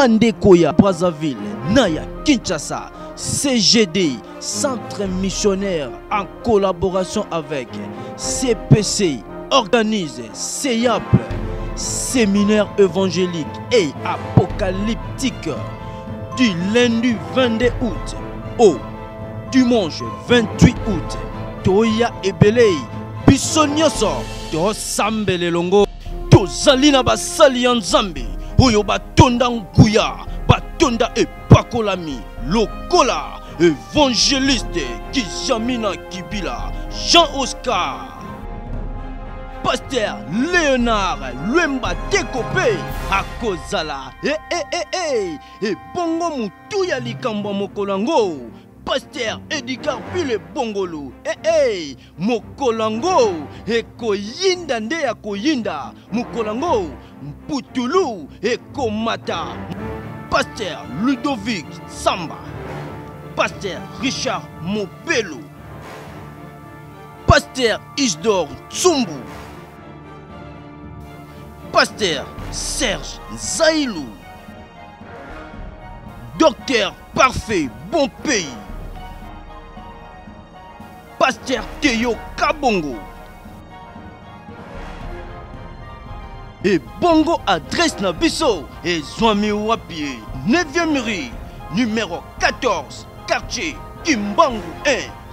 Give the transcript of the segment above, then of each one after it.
Bandekoya, Brazzaville, Naya, Kinshasa, CGD, Centre Missionnaire, en collaboration avec CPC, organise CEAP, Séminaire évangélique et apocalyptique, du lundi 22 août au dimanche 28 août. Toya Ebelei, Bissonyoso, To Sambele Longo, To Zalina Basali Nzambe, Oyo Batonda Nguya, Batonda et Pakolami, Lokola, évangéliste Kijamina Kibila, Jean-Oscar, Pasteur Léonard Luemba Tekopé, Akozala, et Bongo Mutuya Likamba Mokolango, Pasteur Edgar Pile Bongolo, Mokolango, Koyinda Ndea Koyinda, Mokolango, Mputulu, Komata, Pasteur Ludovic Samba, Pasteur Richard Mobelo, Pasteur Isdor Tsumbu, Pasteur Serge Zailou, Docteur Parfait Bon Pays, Pasteur Théo Kabongo, et Bongo adresse Nabiso et Zwami Wapie, 9e rue, numéro 14, quartier Kimbangu 1,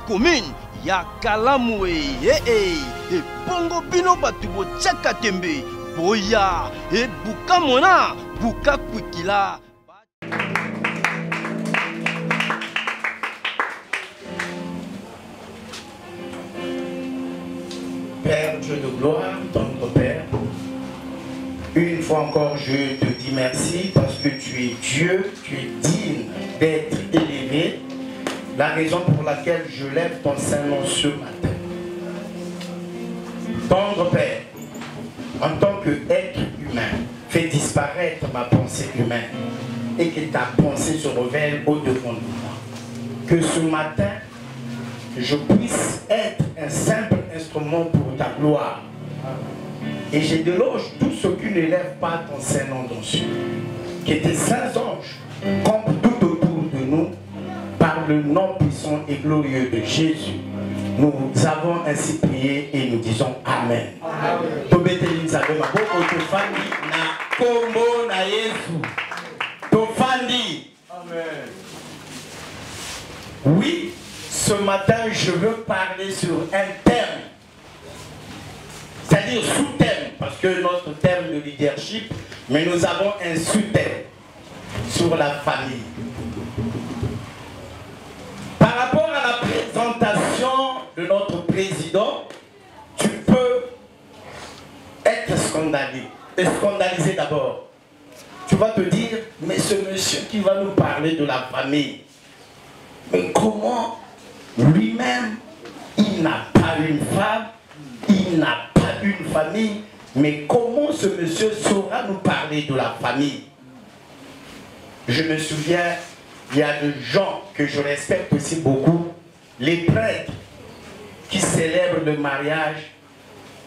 commune Yakalamoué, et Bongo Bino Batubo Tchakatembe, Boya, et Bukamona, Bukakwikila. Père Dieu de gloire, notre Père, une fois encore je te dis merci parce que tu es Dieu, tu es digne d'être élevé, la raison pour laquelle je lève ton Saint-Nom ce matin. Tendre Père, en tant qu'être humain, fais disparaître ma pensée humaine et que ta pensée se révèle au-devant de moi. Que ce matin, je puisse être un simple instrument pour ta gloire. Et je déloge tout ce qui ne lève pas ton Saint-Nom dans cieux. Que tes saints anges campent tout autour de nous par le nom puissant et glorieux de Jésus. Nous avons ainsi prié et nous disons Amen. Oui, ce matin je veux parler sur un thème, c'est-à-dire sous-thème, parce que notre thème de leadership, mais nous avons un sous-thème sur la famille. Par rapport à la présentation de notre président, tu peux être scandalisé d'abord. Tu vas te dire, mais ce monsieur qui va nous parler de la famille, mais comment lui-même, il n'a pas une femme, il n'a pas une famille, mais comment ce monsieur saura nous parler de la famille? Je me souviens, il y a des gens que je respecte aussi beaucoup, les prêtres qui célèbrent le mariage,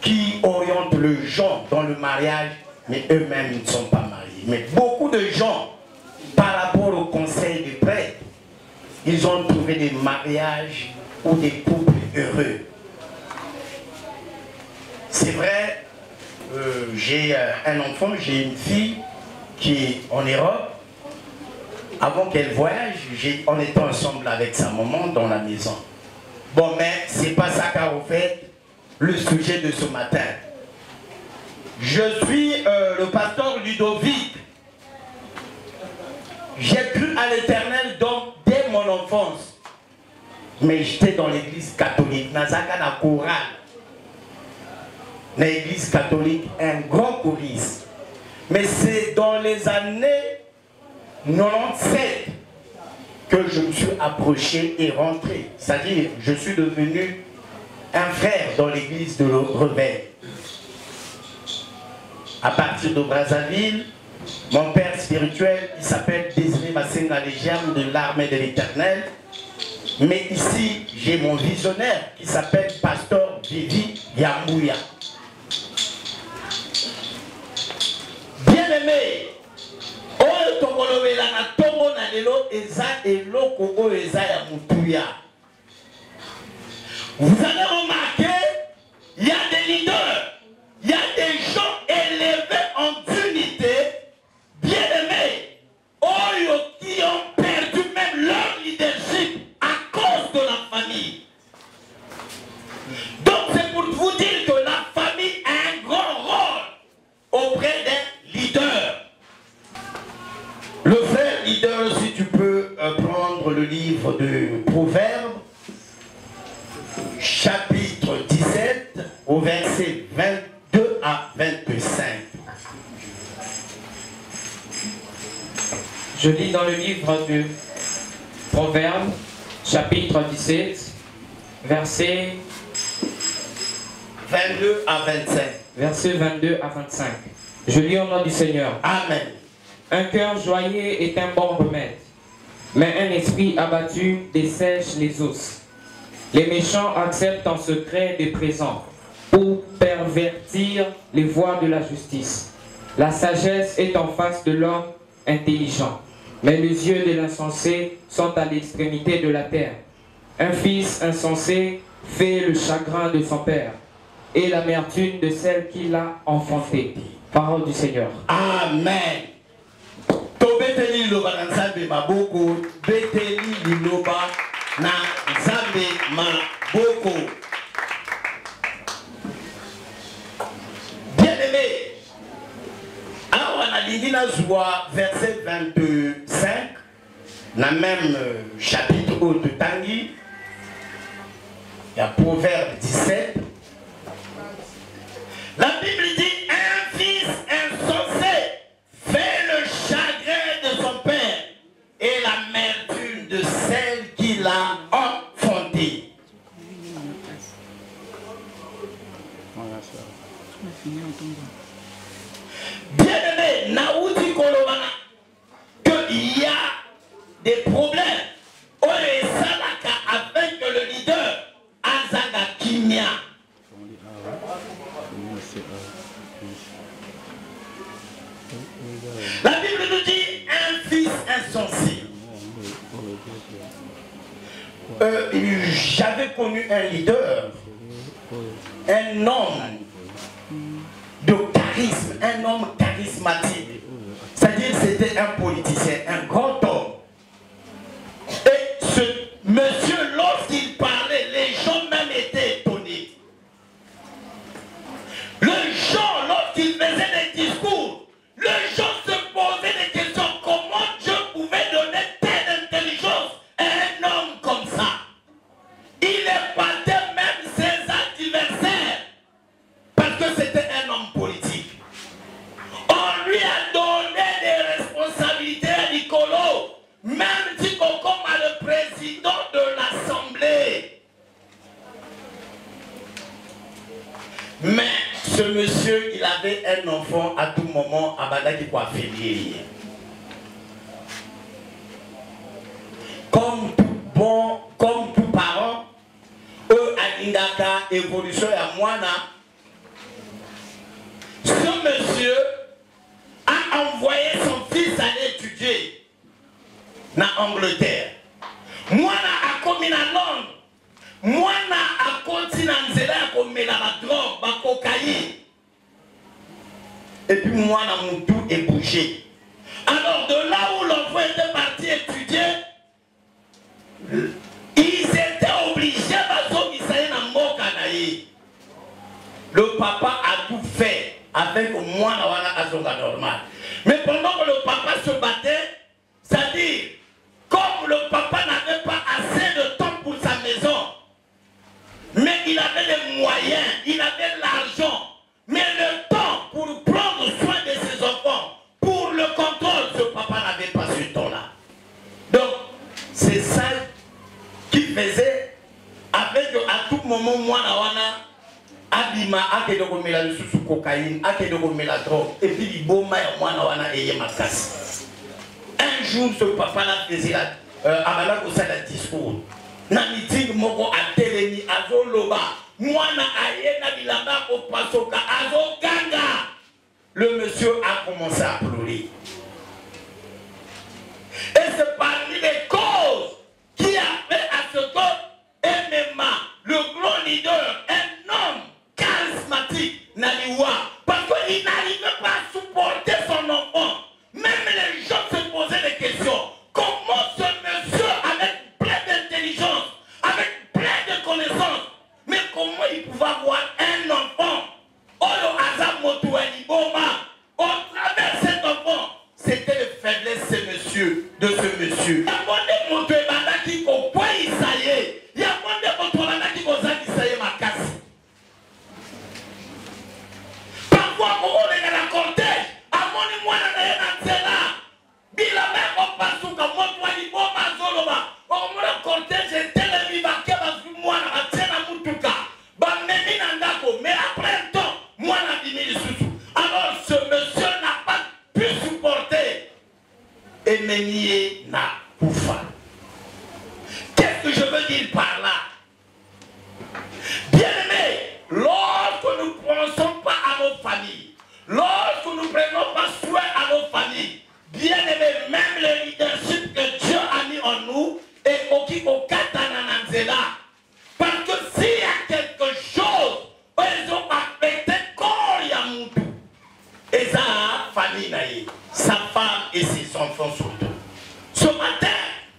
qui orientent le gens dans le mariage, mais eux-mêmes ne sont pas mariés. Mais beaucoup de gens, par rapport au conseil des prêtres, ils ont trouvé des mariages ou des couples heureux. C'est vrai, j'ai un enfant, j'ai une fille qui est en Europe. Avant qu'elle voyage, on était ensemble avec sa maman dans la maison. Bon, mais c'est pas ça qu'a fait le sujet de ce matin. Je suis le pasteur Ludovic. J'ai cru à l'Éternel donc dès mon enfance. Mais j'étais dans l'église catholique, Nazaka na chorale. L'église catholique, un grand choriste. Mais c'est dans les années 97 que je me suis approché et rentré. C'est-à-dire, je suis devenu un frère dans l'église de Rebelle. À partir de Brazzaville, mon père spirituel, il s'appelle Désiré Massenga Légerne de l'armée de l'Éternel. Mais ici, j'ai mon visionnaire qui s'appelle Pasteur Vivi Yambouya. Bien-aimé, na tongo na lelo eza eloko oyo eza ya mutuya. Vous allez remarquer, il y a des leaders, il y a des gens élevés en unité, bien-aimés, qui ont perdu même leur leadership à cause de la famille. Donc c'est pour vous dire que la famille a un grand rôle auprès des leaders. Le frère leader, si tu peux prendre le livre de Proverbes, chapitre 17, au verset 22 à 25. Je lis dans le livre de Proverbes, chapitre 17, verset 22 à 25. Verset 22 à 25. Je lis au nom du Seigneur. Amen. Un cœur joyeux est un bon remède, mais un esprit abattu dessèche les os. Les méchants acceptent en secret des présents pour pervertir les voies de la justice. La sagesse est en face de l'homme intelligent, mais les yeux de l'insensé sont à l'extrémité de la terre. Un fils insensé fait le chagrin de son père et l'amertume de celle qui l'a enfanté. Parole du Seigneur. Amen. Tobeteli loba na nzambe maboko, beteli liloba na nzambe maboko. Bien-aimé, alors on a dit na joie verset 25, na même chapitre où de Tanguy, il y a Proverbe 17. La Bible dit un fils insensé fait le chagrin de son père et l'amertume de celle qui l'a enfanté. Bien-aimé, Naouti Kolomana, qu'il y a des problèmes. Oye Salaka avec le leader Azaga Kimia. La Bible nous dit un fils insensé. J'avais connu un leader, un homme de charisme, un homme charismatique. C'est-à-dire c'était un politicien, un grand homme. Et ce monsieur, lorsqu'il parlait, les gens même étaient étonnés. Les gens, lorsqu'il faisait des discours, les gens se posaient des questions. Comment Dieu pouvait donner telle intelligence à un homme comme ça? Il épatait même ses adversaires parce que c'était un homme politique. On lui a donné des responsabilités à Nicolo, même si comme le président de l'Assemblée. Mais ce monsieur, il avait un enfant à tout moment à Badaki pour affilier. Comme tout parent, eux à Indaka, évolution à Moana, ce monsieur a envoyé son fils aller étudier en Angleterre. Moana a commis à Londres. Moana a continué à nzela comme la drogue, la cocaïne. Et puis Moana Moutou est bougé. Alors de là où l'enfant était parti étudier, ils étaient obligés le papa a tout fait avec Moana Wana Azonga normal. Mais pendant que le papa se battait, c'est-à-dire, comme le papa n'avait pas assez de temps pour sa maison, mais il avait les moyens, il avait l'argent, mais le temps pour prendre soin de ses enfants, pour le contrôle, ce papa n'avait pas ce temps-là. Donc, c'est ça qui faisait, avec à tout moment, Moana Wana, Abima, Akedo Mela le sous cocaïne, Akedo Mela drogue, et puis il boma et Moana Wana et Yemakas. Un jour, ce papa-là faisait Abala Kosala discours. Na meeting moko a telemi azo loba mwana ayena bilamba au pasoka azo ganga. Le monsieur a commencé à pleurer. monsieur. Il y a mon moto qui comprend Isaïe. Il y a mon moto qui comprend Isaïe ma casse. Parfois, on est dans la cortège. À mon moi, on est dans la bila même on passe au camon, moi, il faut ma zoloba. On me le cortège, j'ai tellement marqué parce que moi, on a tellement moutuka. Mais après un temps, moi, on a dit sous. Alors, ce monsieur n'a pas pu supporter. Et Ménier n'a pas. Qu'est-ce que je veux dire par là? Bien-aimés, lorsque nous ne pensons pas à nos familles, lorsque nous ne prenons pas soin à nos familles, bien-aimés, même le leadership que Dieu a mis en nous est au Katanananzela. Parce que s'il y a quelque chose, ils ont affecté Koryamoutou. Et sa famille, sa femme et ses enfants surtout. Ce matin,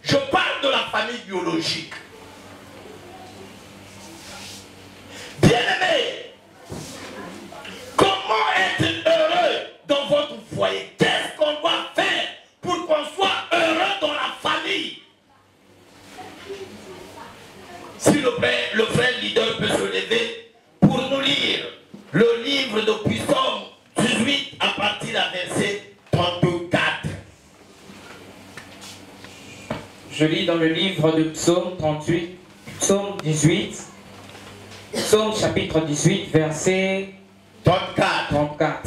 je parle de la famille biologique. Bien-aimés, comment être heureux dans votre foyer? Qu'est-ce qu'on doit faire pour qu'on soit heureux dans la famille? Si le frère leader peut se lever pour nous lire le livre de Psaume 18 à partir du verset 34. Je lis dans le livre de Psaume 38, Psaume 18, Psaume chapitre 18, verset 34.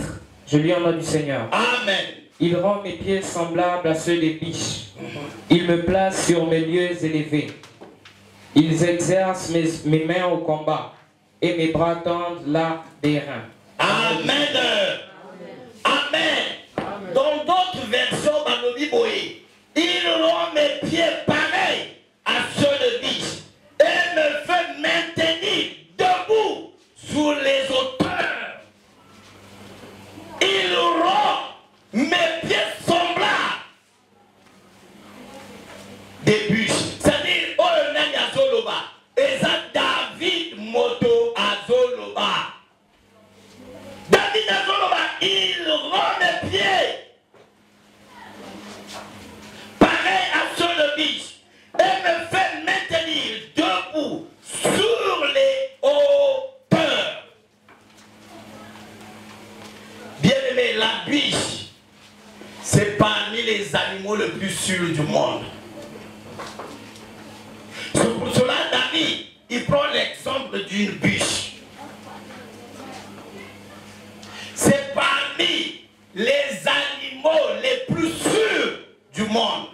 Je lis au nom du Seigneur. Amen. Il rend mes pieds semblables à ceux des biches. Il me place sur mes lieux élevés. Ils exercent mes mains au combat et mes bras tendent là des reins. Amen. Amen. Dans d'autres versions, il rend mes pieds pareils à ceux de biche et me fait maintenir debout sur les hauteurs. Il rend mes pieds semblables des bûches. C'est-à-dire, oh, le nom Azoloba. Et ça, David Moto Azoloba. David Azoloba, il rend mes pieds pareil à ceux de biche et me fait maintenir debout sur les hauteurs. Bien-aimé, la biche, c'est parmi les animaux les plus sûrs du monde. C'est pour cela, David, il prend l'exemple d'une biche. C'est parmi les animaux les plus sûrs du monde.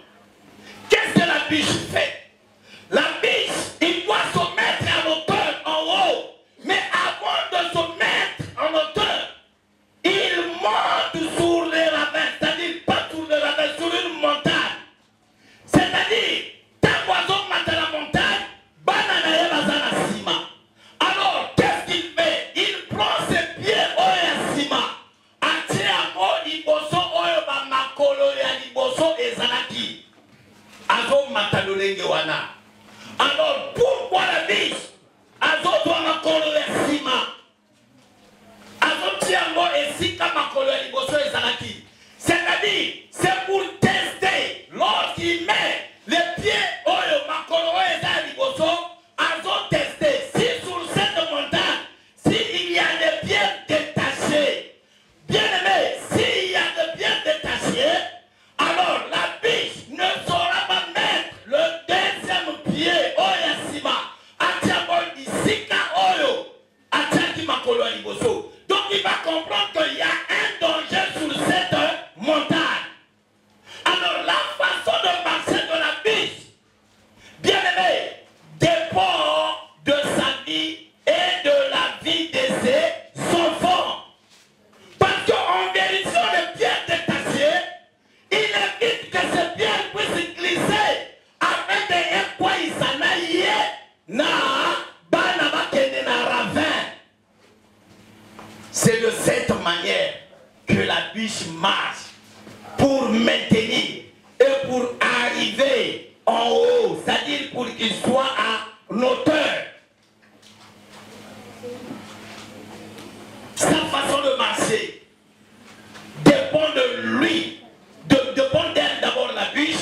Qu'est-ce que la biche fait? La biche, il doit se mettre en hauteur en haut. Mais avant de se mettre en hauteur, il monte sur les ravins. C'est-à-dire, pas sur les ravins, sur une montagne. C'est-à-dire, tant oiseau monte à la montagne, bananaye bazana sima. Alors, qu'est-ce qu'il fait? Il prend ses pieds au yasima. Atiamo liboso oyo ba makolo ya liboso ezalaki. Azo matalolenge wana. Alors, pourquoi la biche? Azo doit makolo yasima. Azo tiango esika makolo ya liboso ezalaki. C'est-à-dire, c'est pour tester. Lorsqu'il met les pieds oyo makolo oyo ezala liboso, azo tester. Si sur cette montagne, s'il y a des pieds détachés, bien-aimé, s'il y a des pieds détachés, alors la biche ne saura pas mettre le deuxième pied oyo sima. Atiamo isika oyo, atiaki makolo ya liboso. Donc il va comprendre qu'il y a un danger sur cette montagne. Alors la façon de marcher de la biche, bien-aimé, dépend de sa vie et de la vie de ses enfants. Parce qu'en vérifiant les pieds détachés, il évite que ces pieds puissent glisser afin de quoi il s'en aille na banabakene na ravin. C'est de cette manière que la biche marche pour maintenir et pour arriver en haut, c'est-à-dire pour qu'il soit à hauteur. Sa façon de marcher dépend de lui, dépend d'elle d'abord la biche,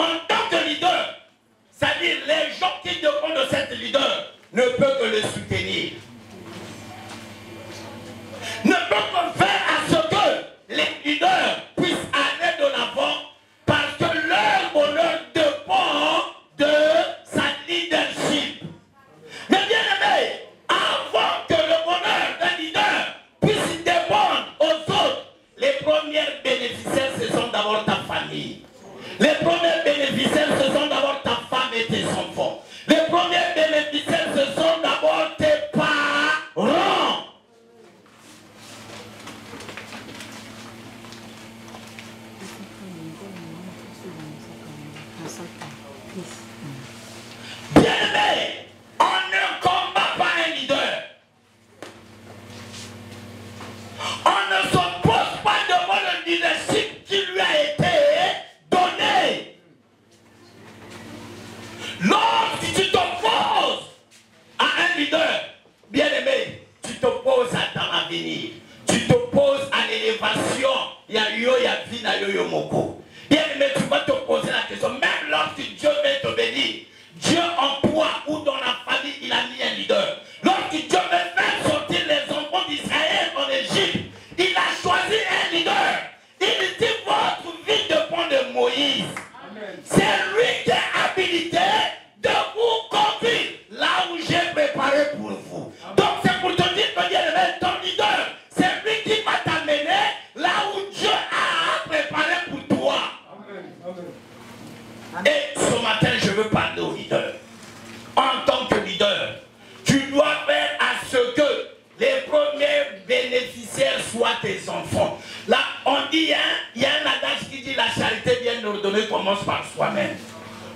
en tant que leader, c'est-à-dire les gens qui dépendent de cet leader ne peuvent que le soutenir. Ne peuvent que faire à ce que les leaders puissent aller de l'avant parce que leur bonheur dépend de sa leadership. Mais bien aimé, avant que le bonheur d'un leader puisse dépendre aux autres, les premiers bénéficiaires, ce sont d'abord ta famille. Les premiers bénéficiaires, ce sont d'abord ta femme et tes enfants. Les premiers bénéficiaires, ce sont d'abord tes parents. Bien aimé, on ne combat pas un leader. On ne s'oppose pas devant le leadership qui lui a été donné. Lorsque tu t'opposes à un leader, bien aimé, tu t'opposes à ton avenir. Tu t'opposes à l'élévation. Il y a yo, il y a vie, il y a yo, moko. Bien aimé, tu vas te poser la question. Même lorsque Dieu veut te bénir, Dieu en toi ou dans la famille, il a mis un leader. Lorsque Dieu veut faire sortir les enfants d'Israël en Égypte, il a choisi un leader. Il dit votre vie dépend de Moïse. C'est lui qui est habilité de vous conduire là où j'ai préparé pour vous. Donc c'est pour te dire que Dieu est ton leader. C'est lui qui va t'amener là où Dieu a préparé pour toi. Et ce matin, je veux parler au leader. En tant que leader, tu dois faire à ce que les premiers bénéficiaires soient tes enfants. Là, on dit, il y a un adage qui dit la charité bien ordonnée commence par soi-même.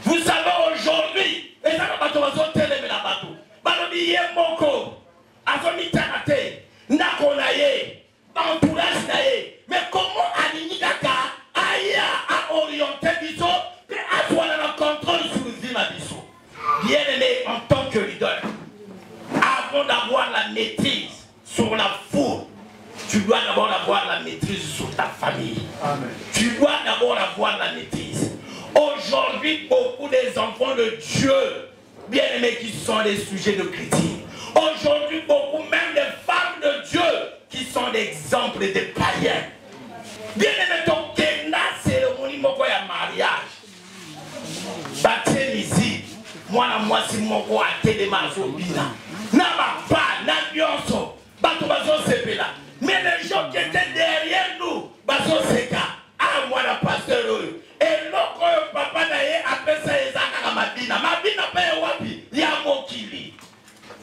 Vous savez aujourd'hui, et ça va pas télémer la bateau. Balobi yé moko, azomi tanate, nakonaye, entourage naye. Mais comment Anini Kaka aïe à orienter biso, et à toi le contrôle sur le vie ma biso. Bien aimé en tant que leader, avant d'avoir la maîtrise sur la foule, tu dois d'abord avoir la maîtrise sur ta famille. Amen. Tu dois d'abord avoir la maîtrise. Aujourd'hui, beaucoup des enfants de Dieu, bien aimés, qui sont des sujets de critique. Aujourd'hui, beaucoup même des femmes de Dieu qui sont des exemples des païens. Bien aimés, donc, cérémonie moko ya mariage. Baptême ici, moi si moko a télé mazobina. Na ba na bionso, bato bazo sepela. Mais les gens qui étaient derrière nous, bazo seka. Ah moi la pasteur. Et loko papa naye appelle ça ezaka mabina. Mabina pa wapi? Ya mokili.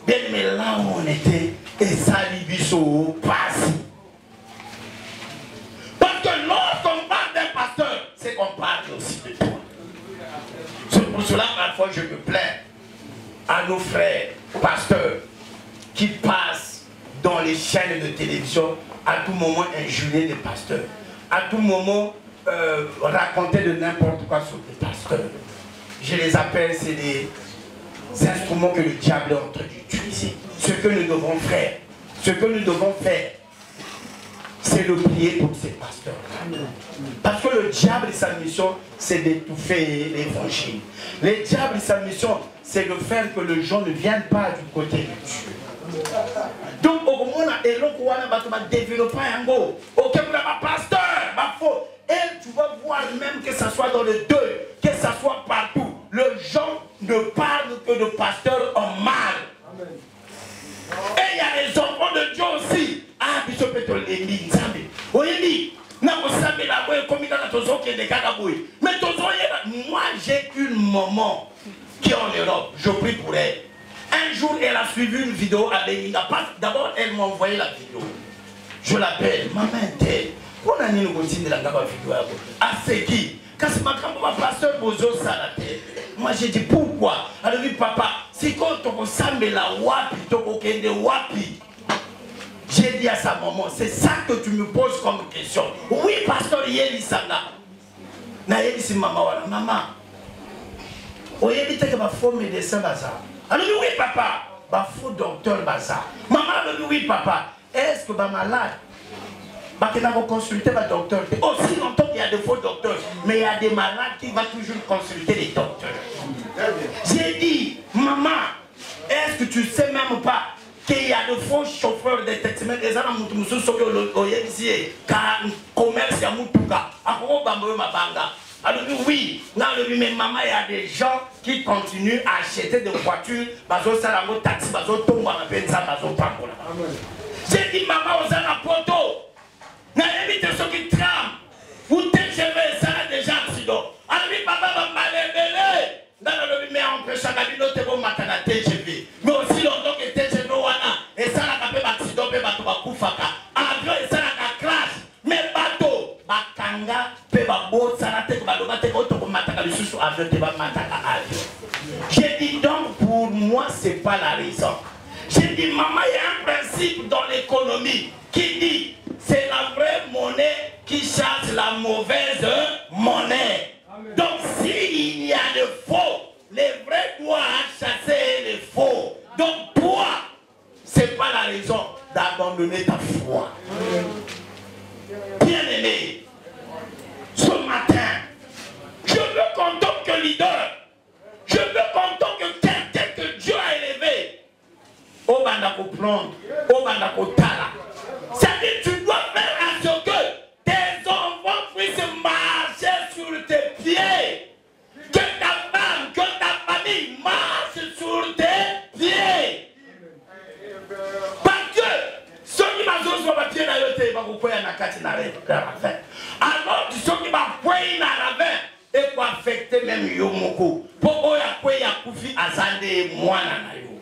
Bien mais là où on était, et ça biso passe. Parce que lorsqu'on parle d'un pasteur, c'est qu'on parle aussi de toi. C'est pour cela parfois je me plains à nos frères pasteurs qui passent dans les chaînes de télévision à tout moment injurier des pasteurs, à tout moment raconter de n'importe quoi sur les pasteurs. Je les appelle, c'est des instruments que le diable est en train d'utiliser. Ce que nous devons faire, c'est de prier pour ces pasteurs. Parce que le diable, sa mission, c'est d'étouffer l'évangile. Le diable, sa mission, c'est de faire que les gens ne viennent pas du côté de Dieu. Donc, au moment où on va développer un mot, ok, vous avez un pasteur, et tu vas voir même que ça soit dans les deux, que ça soit partout. Les gens ne parlent que de pasteurs en mal. Amen. Et il y a les enfants de Dieu aussi. Ah, Bishop Petro Lémi, Nzambe. Oui, mais moi j'ai une maman qui est en Europe. Je prie pour elle. Un jour, elle a suivi une vidéo à Beninga. D'abord, elle m'a envoyé la vidéo. Je l'appelle, maman telle. On a mis une routine de la vidéo. Ah, c'est qui? Quand c'est ma pasteur Bozo Salate. Moi j'ai dit pourquoi? Elle a dit papa, si quand on s'amène la wapi, on kende wapi. J'ai dit à sa maman, c'est ça que tu me poses comme question. Oui, pasteur Yeli Sanga. Na Yeli si maman wala maman. Oyeli teke ba faux médecin baza. Elle a dit oui papa, ba faux docteur baza. Maman a dit oui papa. Est-ce que ba malade? Ba kena ko consulter ba docteur. Aussi longtemps qu'il y a de faux docteurs, mais il y a des malades qui vont toujours consulter les docteurs. J'ai dit, maman, est-ce que tu ne sais même pas qu'il y a de faux chauffeurs de taxi, mais les gens commerce à Moutouka, à Mabanga. Alors oui, mais maman, il y a des gens qui continuent à acheter des voitures, bazo salango taxi, bazo tombe à pensa, bazo pangola. J'ai dit maman aux ana poto, n'a évité ceux qui trament, ou TGV, ça a déjà accident. Alors oui, papa va m'aller, dans le mais on peut changer notre bon matin à TGV. Mais aussi longtemps que TGV wana, et ça n'a pas fait accident, mais bateau va koufaka. Avion et ça n'a pas crash, mais bateau, bakanga, pe babo, ça n'a pas j'ai dit donc pour moi c'est pas la raison. J'ai dit maman il y a un principe dans l'économie qui dit c'est la vraie monnaie qui chasse la mauvaise monnaie. Amen. Donc s'il y a de faux, les vrais doivent chasser les faux. Donc toi c'est pas la raison d'abandonner ta foi. Bien aimé, ce matin je veux qu'en tant que leader, je veux qu'en tant que quelqu'un que Dieu a élevé, au Bandako prendre, au Bandako Tala. C'est-à-dire que tu dois faire à ce que tes enfants puissent marcher sur tes pieds. Que ta femme, que ta famille marche sur tes pieds. Parce que ceux qui m'ont sur ma pied, alors ceux qui m'ont pris dans la ravin, et pour affecter même Yomoko. Pour Oya Yakoufi Azande Moana Nayo.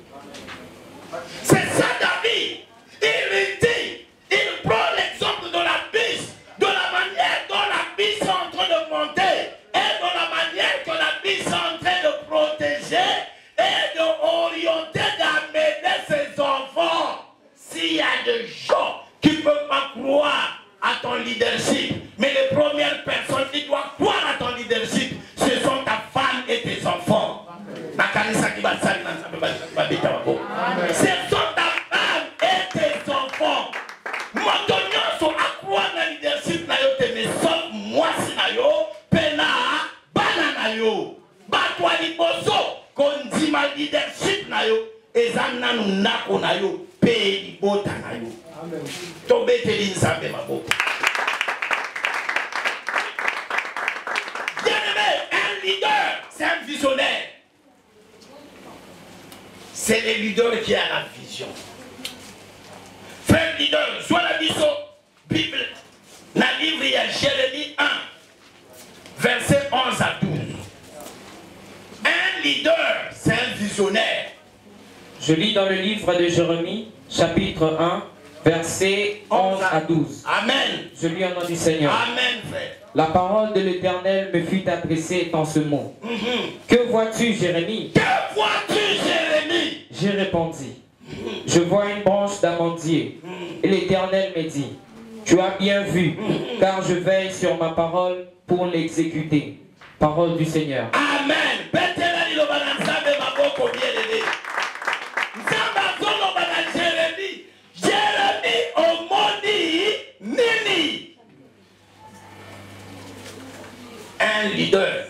C'est ça David. Il dit, il prend l'exemple de la biche, de la manière dont la biche est en train de monter, et de la manière que la biche est en train de protéger, et d'orienter, d'amener ses enfants. S'il y a des gens qui ne peuvent pas croire à ton leadership, mais les premières personnes qui doivent croire à ton leadership, ce sont ta femme et tes enfants. Ce sont ta femme et tes enfants. Maintenant, sont à croire dans le leadership, mais sauf moi, si nayo, pena, bananayo, batwa liboso, qu'on dit ma leadership nayo, et zanna nous nako nayo, paye libota nayo. Tombe te l'insambe ma boca. Un leader, c'est un visionnaire. C'est le leader qui a la vision. Frère leader, soit la vision, Bible, dans le livre, il y a Jérémie 1, verset 11 à 12. Un leader, c'est un visionnaire. Je lis dans le livre de Jérémie, chapitre 1, verset 11 à 12. Amen. Je lis au nom du Seigneur. Amen, frère. La parole de l'Éternel me fut adressée dans ce mot. Que vois-tu, Jérémie? Que vois-tu, Jérémie? J'ai répondu. Je vois une branche d'amandier. Et l'Éternel me dit, tu as bien vu, car je veille sur ma parole pour l'exécuter. Parole du Seigneur. Amen. Jérémie omoni nini. Un leader,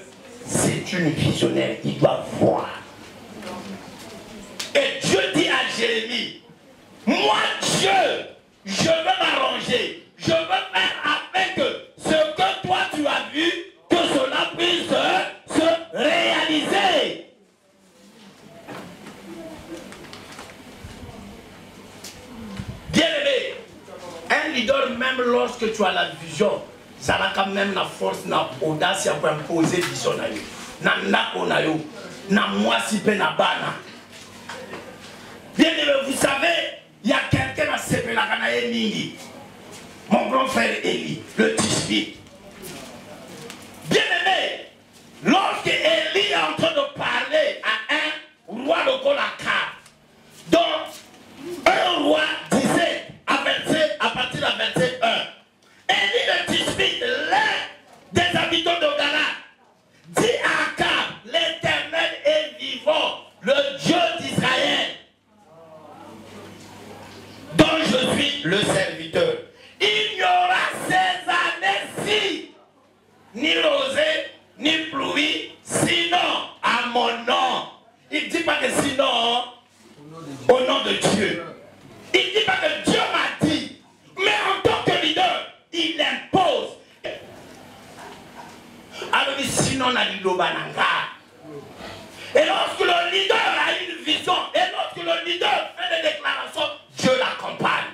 c'est une visionnaire, il doit voir. Et Dieu dit à Jérémie, moi Dieu, je veux m'arranger, je veux faire afin que ce que toi tu as vu, que cela puisse se réaliser. Bien-aimé, un leader, même lorsque tu as la vision, ça a quand même la force, l'audace pour imposer la vision. Bien-aimé, vous savez, il y a quelqu'un à Sepelakanaye Mingi, mon grand frère Élie, le Tishbi. Bien-aimé, lorsque Élie est en train de parler à un roi de Kolaka, dont un roi disait à partir de verset 1, Élie le Tishbi, l'un des habitants de Ghana, dit à Akab, l'Éternel est vivant, le Dieu d'Israël, dont je suis le serviteur. Il y aura ces années-ci tard. Et lorsque le leader a une vision, et lorsque le leader fait des déclarations, Dieu l'accompagne.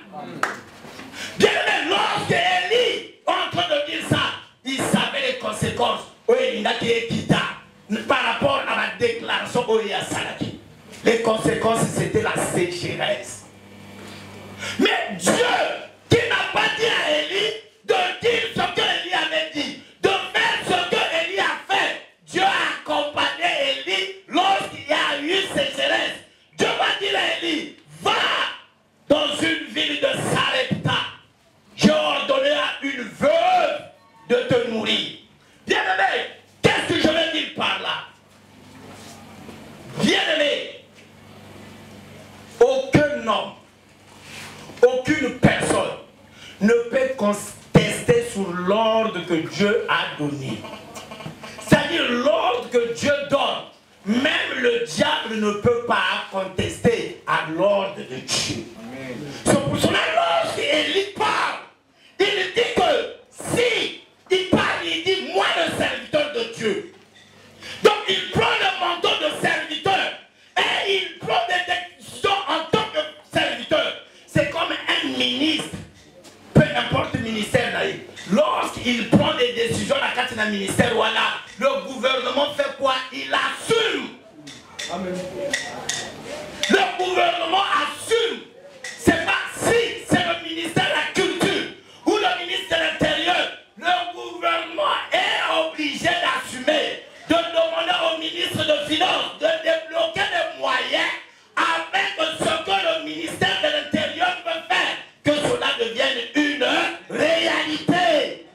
Bien aimé, lorsque Élie est en train de dire ça, il savait les conséquences. Oui, il n'a quitté par rapport à la déclaration Oya Salaki. Les conséquences, c'était la sécheresse. Mais Dieu, qui n'a pas dit à Élie de dire ce que Élie avait dit, de faire ce que Élie a fait, Dieu a accompagné Élie lorsqu'il y a eu sécheresse. Dieu va dire à Élie, va dans une ville de Sarepta. J'ai ordonné à une veuve de te nourrir. Bien aimé, qu'est-ce que je veux dire par là? Bien aimé, aucun homme, aucune personne ne peut contester sur l'ordre que Dieu a donné. C'est-à-dire l'ordre que Dieu donne, même le diable ne peut pas contester à l'ordre de Dieu. C'est pour cela lorsqu'Élie parle, il dit que si il parle, il dit moi le serviteur de Dieu. Donc il prend le manteau de serviteur et il prend des décisions en tant que serviteur. C'est comme un ministre, peu importe le ministère là. Lorsqu'il prend des décisions dans le ministère, voilà, le gouvernement fait quoi? Il assume. Amen. Le gouvernement assume. C'est pas si c'est le ministère de la culture ou le ministère de l'Intérieur. Le gouvernement est obligé d'assumer, de demander au ministre de Finances de débloquer des moyens avec ce que le ministère de l'Intérieur veut faire, que cela devienne une réalité.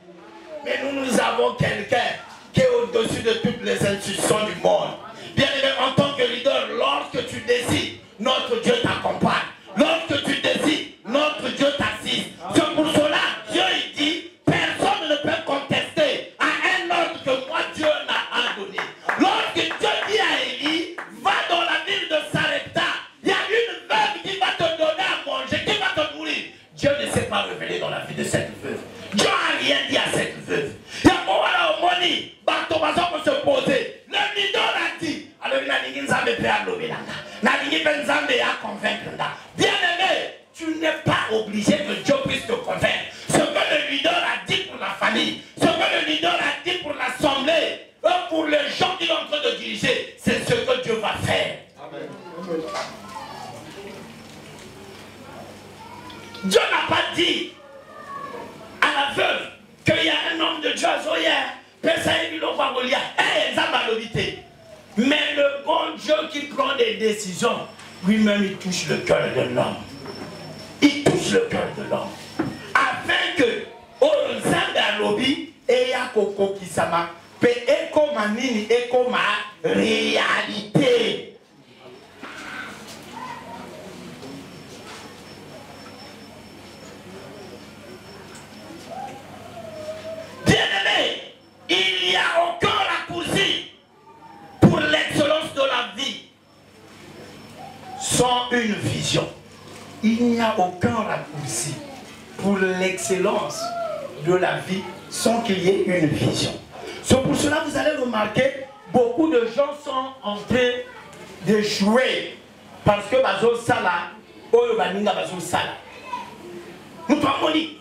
Mais nous avons quelqu'un qui est au-dessus de toutes les institutions du monde. Bien aimé, en tant que leader, lorsque tu décides, notre Dieu t'accompagne. Lorsque tu décides, notre Dieu t'assiste. C'est pour cela, Dieu il dit, personne ne peut contester à un ordre que moi Dieu m'a donné. Lorsque Dieu dit à Élie, va dans la ville de Sarepta, il y a une veuve qui va te donner à manger, qui va te nourrir. Dieu ne s'est pas révélé dans la vie de cette veuve. Dieu n'a rien dit à cette veuve. Il y a voilà au moni, Barthomason peut se poser. Le leader a dit, alors il a dit, bien aimé, tu n'es pas obligé que Dieu puisse te convaincre. Ce que le leader a dit pour la famille, ce que le leader a dit pour l'assemblée, pour les gens qu'il est en train de diriger, c'est ce que Dieu va faire. Amen. Dieu n'a pas dit à la veuve qu'il y a un homme de Dieu à Zoya, mais le bon Dieu qui prend des décisions, lui-même il touche le cœur de l'homme. Il touche le cœur de l'homme. Afin que, au Nzambe à lobby, et ya koko kisama, pe eko manini, eko ma réalité. Bien-aimé, il n'y a aucun raccourci pour l'excellence de la vie sans une vision. Il n'y a aucun raccourci pour l'excellence de la vie sans qu'il y ait une vision. C'est pour cela que vous allez remarquer, beaucoup de gens sont en train de jouer parce que bazo sala, oyo baninga bazo sala. Nous avons dit,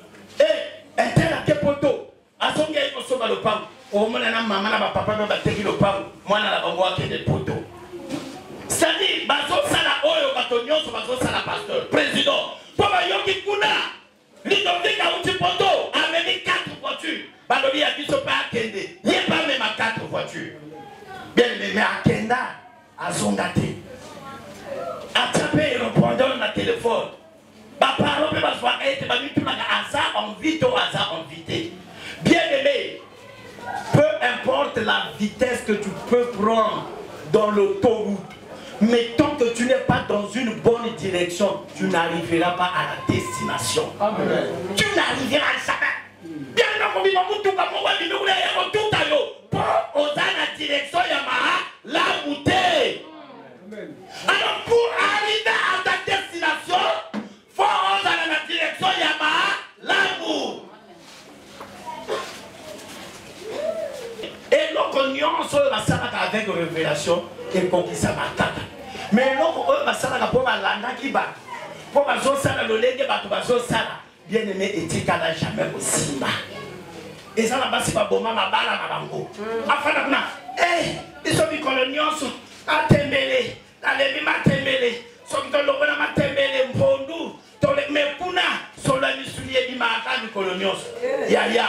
un tel a kepoto. Asonga iko soba le pam. O mona na mama na papa na bateki le pam. Mwana na bango ake de poto. C'est-à-dire bazo sala oyo bato nyonso bazo sala pasteur, président. Papa yoki kuna. Lidovika uti poto ameni 4 voitures. Balobi ya biso pa akende. Yé pas même 4 voitures. Bien mais akenda azonga te. Attraper le répondeur na téléphone. Ba parole pe baswa ete ba mitu na asa invité ou asa invité. Bien aimé, peu importe la vitesse que tu peux prendre dans l'autoroute, mais tant que tu n'es pas dans une bonne direction, tu n'arriveras pas à la destination. Amen. Tu n'arriveras jamais. Bien aimé, pour la direction Yamaha, la bouteille. Alors pour arriver à ta destination, faut aller dans la direction Yamaha, l'amour. Et l'autre nuance avec une révélation et qu'on qui ça m'attend. Mais non, on va s'en aller pour la landa qui bat. Pour la zone ça, le lait qui bat, pour la zone ça, bien aimé, éthique à la jamais aussi bas. Et ça là-bas, c'est pas bon, ma balle à ma bango. Enfin, là, ils sont mis coloniaux, à tembele, à l'ébi ma tembele, sont qui ont ma tembele, mbondu, dans les mepuna, sont là, ils sont liés, ils m'attendent, les coloniaux. Ya.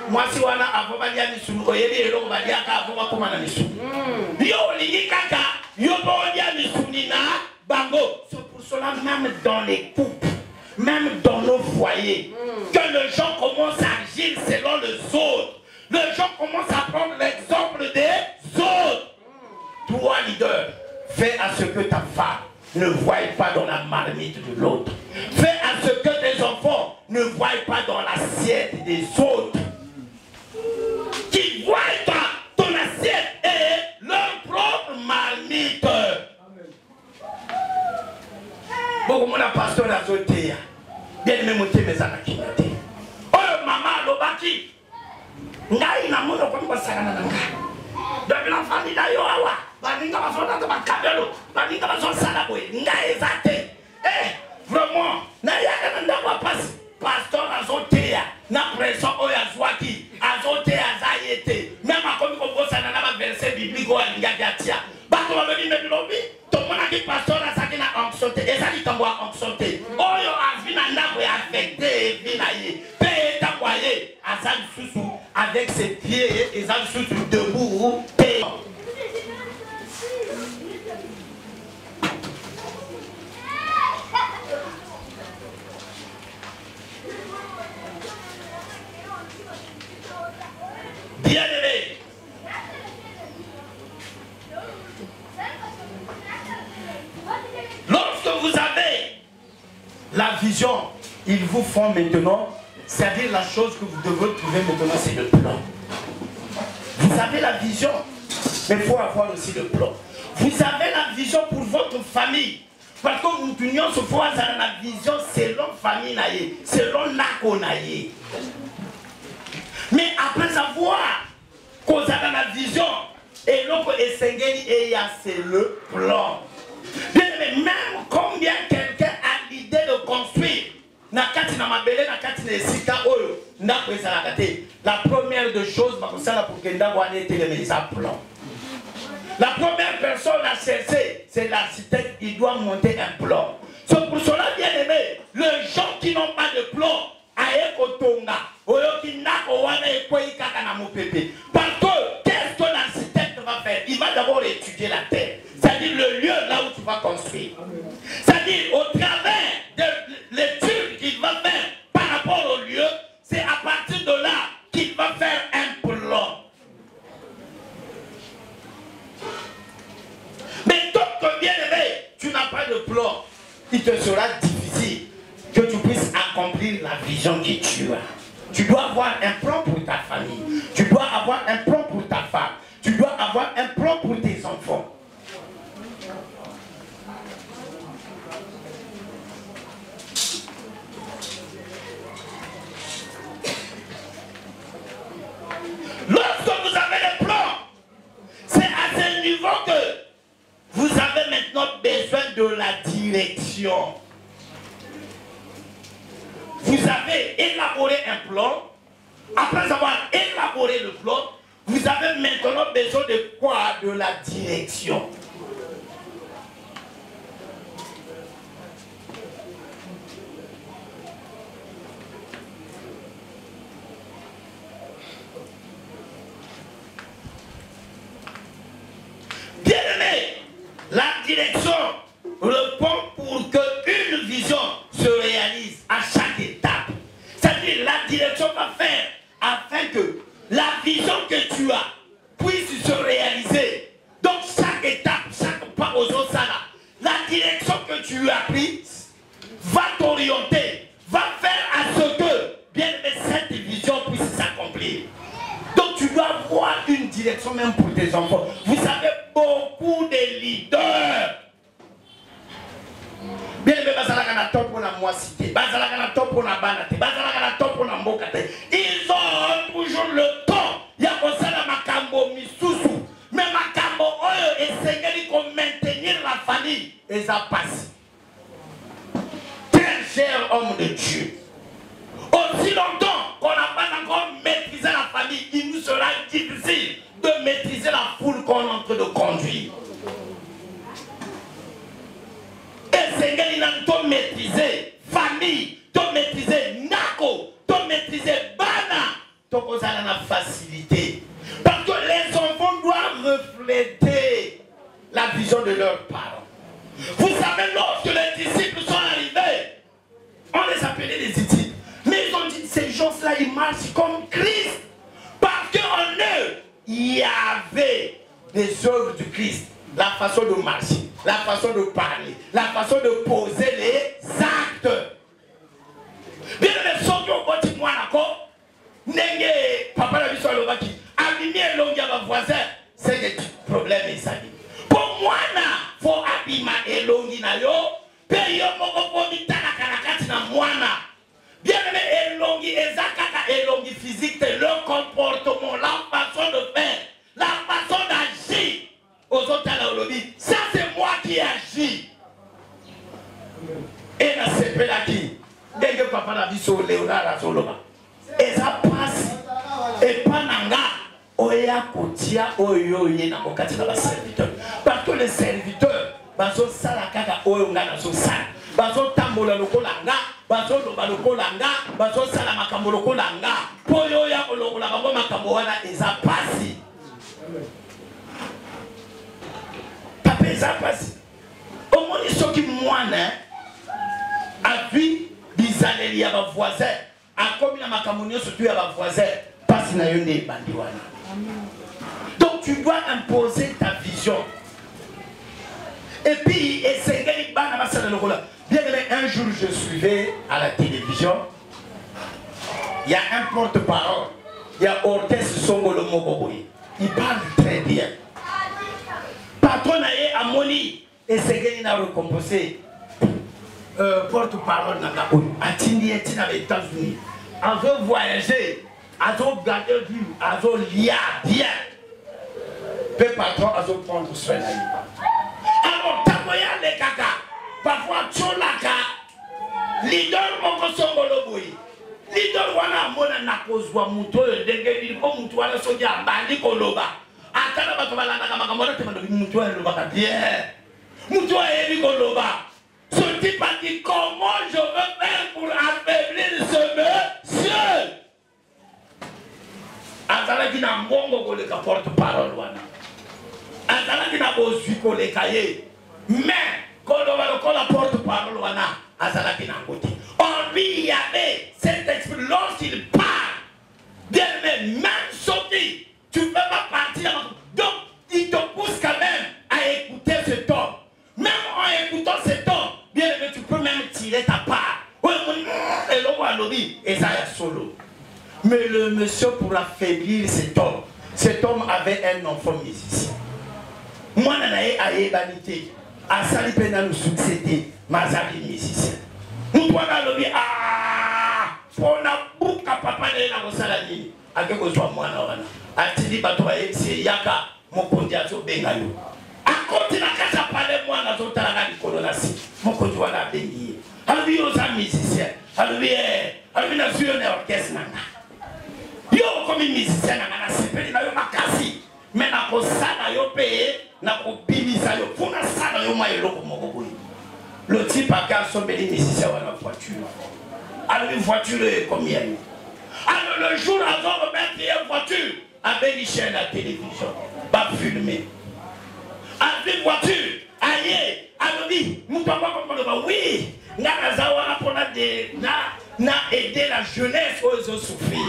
Moi, si on a avant de dire Missou, on y est là, on va dire qu'avant comment on a Missou. Yo, les kaka, yo, on y a Missou Nina, bango. C'est pour cela, même dans les couples, même dans nos foyers, que les gens commencent à agir selon les autres. Les gens commencent à prendre l'exemple des autres. Toi, leader, fais à ce que ta femme ne voie pas dans la marmite de l'autre. Fais à ce que tes enfants ne voient pas dans l'assiette des autres. Qui voient ton assiette et leur propre marmite. Beaucoup de pasteur a sauté. Bien aimé, monter mes amis. Oh, maman, l'obaki. Ngai na mono kwa mbasana na nga. Depuis la famille d'ailleurs, baninga basona de makabelo, baninga basona salabwe. Ngai ezate. Vraiment, na yaka na ndako passe. Pasteur azotea na pression oya zwaki azotea zayete même akomi ko bosana na ba verset biblique o alinga gatia bato ba beli me bilobi to mona ki pasteur asaki na anxioté ezali tambo anxioté oyo avina ndako ya affecté vina ye pe tamboye azali susu avec ses pieds et azali susu debout pe. Bien-aimé, lorsque vous avez la vision, ils vous font maintenant, c'est-à-dire la chose que vous devez trouver maintenant, c'est le plan. Vous avez la vision, mais il faut avoir aussi le plan. Vous avez la vision pour votre famille. Parce que nous tenions ce fois dans la vision selon famille, selon Nako. Mais après avoir qu'on a la vision, et l'autre est sengeli et c'est le plan. Bien aimé, même combien quelqu'un a l'idée de construire, la première des choses, la première personne à chercher, c'est l'architecte, il doit monter un plan. C'est pour cela, bien aimé, les gens qui n'ont pas de plan, parce que qu'est-ce que l'architecte va faire? Il va d'abord étudier la terre, c'est-à-dire le lieu là où tu vas construire. C'est-à-dire au travers de l'étude qu'il va faire par rapport au lieu, c'est à partir de là qu'il va faire un plan. Mais tant que bien aimé, tu n'as pas de plan, il te sera difficile que tu puisses accomplir la vision que tu as. Tu dois avoir un plan pour ta famille. Tu dois avoir un plan pour ta femme. Tu dois avoir un plan pour tes enfants. Lorsque vous avez le plan, c'est à ce niveau que vous avez maintenant besoin de la direction. Vous avez élaboré un plan. Après avoir élaboré le plan, vous avez maintenant besoin de quoi? De la direction. Bien aimé, la direction, le plan pour qu'une vision se réalise à chaque étape. C'est-à-dire la direction va faire afin que la vision que tu as puisse se réaliser. Donc chaque étape, chaque pas aux autres salles, la direction que tu as prise va t'orienter, va faire à ce que bien cette vision puisse s'accomplir. Donc tu dois avoir une direction même pour tes enfants. Vous avez beaucoup de leaders. Bien aimé, ils ont toujours le temps. Il y a makambo misusu. Mais makambo Seigneur qu'on maintenir la famille et ça passe. Tel cher homme de Dieu. Aussi longtemps qu'on n'a pas encore maîtrisé la famille, il nous sera difficile de maîtriser la foule qu'on est en train de conduire. Et Seigneur, il a tout maîtrisé. Famille, tout maîtrisé. Nako, tout maîtrisé. Bana, tout cause à la facilité. Parce que les enfants doivent refléter la vision de leurs parents. Vous savez, lorsque les disciples sont arrivés, on les appelait les disciples. Mais ils ont dit, ces gens-là, ils marchent comme Christ. Parce qu'en eux, il y avait des œuvres du Christ. La façon de marcher, la façon de parler, la façon de poser les actes. Bien les sorties au côté de moi, d'accord? N'est papa la vie sur le baki. Abîmer l'ongue à ma voisin, c'est des problèmes et ça dit. Pour moi, il faut abîmer et l'ongue na yo. Payer mon bonita la carakati na moana. Bien aimé et l'ongue et zakaka et l'ongue physique, c'est le comportement, la façon de faire, la façon d'agir. Aux autres à la lobby, ça c'est moi qui agis. Et la CP là qui, dès que papa l'a vu sur Léonard à Soloma, et ça passe, et pas nanga, oya kotia oyo yena okati na ba serviteur. Parce que les serviteurs, baso sala kaka oyo ngana so sala, baso tambola lokolanga, baso loba lokolanga, baso sala makambo lokolanga, poyo ya lokola bango makambo wana eza pasi. Ça passe. Au moins, ils sont qui moines a vu des années à ma voisin, a commis à ma camonio surtout à ma voisin, passe na yone bandiwana. Donc tu dois imposer ta vision. Et puis, et c'est bien aimé, un jour je suivais à la télévision, il y a un porte-parole, il y a Ortès Songolo Mogoboy, il parle très bien. Patron a Moni et c'est qu'il a recomposé porte-parole dans la ONU. A Tindi et Tina les États-Unis. A veut voyager, a veut garder vue, a veut lier bien. Le patron a veut prendre soin de lui. Alors, Taboya les caca, parfois Tcholaka, leader Mokosongoloboui. Leader Wana Mona Nakozwa Muto, Dengeli, Mutuana Sodia, Bandi Koloba. Atala batobala na makamora te mando mutu a loba bien. Mutu a eli koloba. Ce type a dit comment je veux faire pour affaiblir ce monsieur. Atala qui na mbongo ko le porte-parole wana. Atala qui na bozui ko le kaye. Mais koloba ko la porte-parole wana, atala qui na côté. En lui il y avait cet esprit lorsqu'il parle. Bien même sorti. Tu ne peux pas partir. Donc, il te pousse quand même à écouter cet homme. Même en écoutant cet homme, bien aimé, tu peux même tirer ta part. Et l'homme a lobby, et ça est solo. Mais le monsieur, pour affaiblir cet homme avait un enfant musicien. Moi, je n'ai pas ébanité. À Salipena, nous succéder, Mazari musicien. Nous, on a lobby, on a beaucoup de papa de la Rosalani. À que vous soyez moi, Atili bato c'est yaka mokondi azo bengayo. Akoti na kasa pale mwana zo talanga likolo na si. Mokondi wana bengi. Albi oza musicien. Albi na zuyo na orchestre nanga. Yo komi musicien nanga na sepeli na yo makasi. Mais na kosala yo pe na kobimisa yo pona sala yo ma eloko moko boyi. Le type a qu'à sombeli musicien wana voiture. Albi voiture est combien? Alors le jour avant de mettre une voiture avec une chaîne à la télévision, pas filmé. Avec une voiture, aïe, alors dit, nous papa comme oui, na aider la jeunesse aux autres souffrir.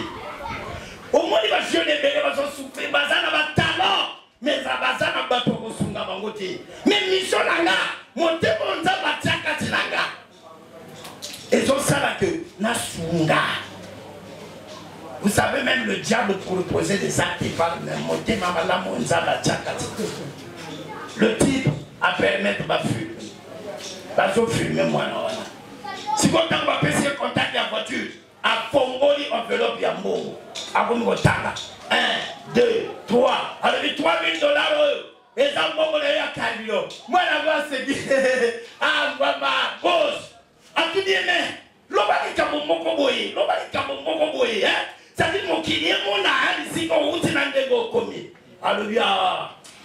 Au moins il va jeûner, mais il va souffrir, bazana va talent, mais ça bazana va pas pour sunga bangote. Mais mission langa, monter mon zaba tiaka tilanga. Et donc ça là que na sunga. Vous savez, même le diable proposait des actes qui parlent de monter mamala monzaba tiaka. Le type a permis de filmer. Parce que filmer moi non. Si vous avez un PC contact la voiture, à Fongoli enveloppe ya mbongo. À Bongo Tanga. 1, 2, 3. Alors $3 000. Et ça mbongo les yo. Moi, la voix, c'est dit, ah, maman, gauche. Ah, tu dis, mais, l'obali kabo moko boye, hein. Ça dit, mon kili, mon âme, ici, qu'on route dans des go commis. Alors, bien,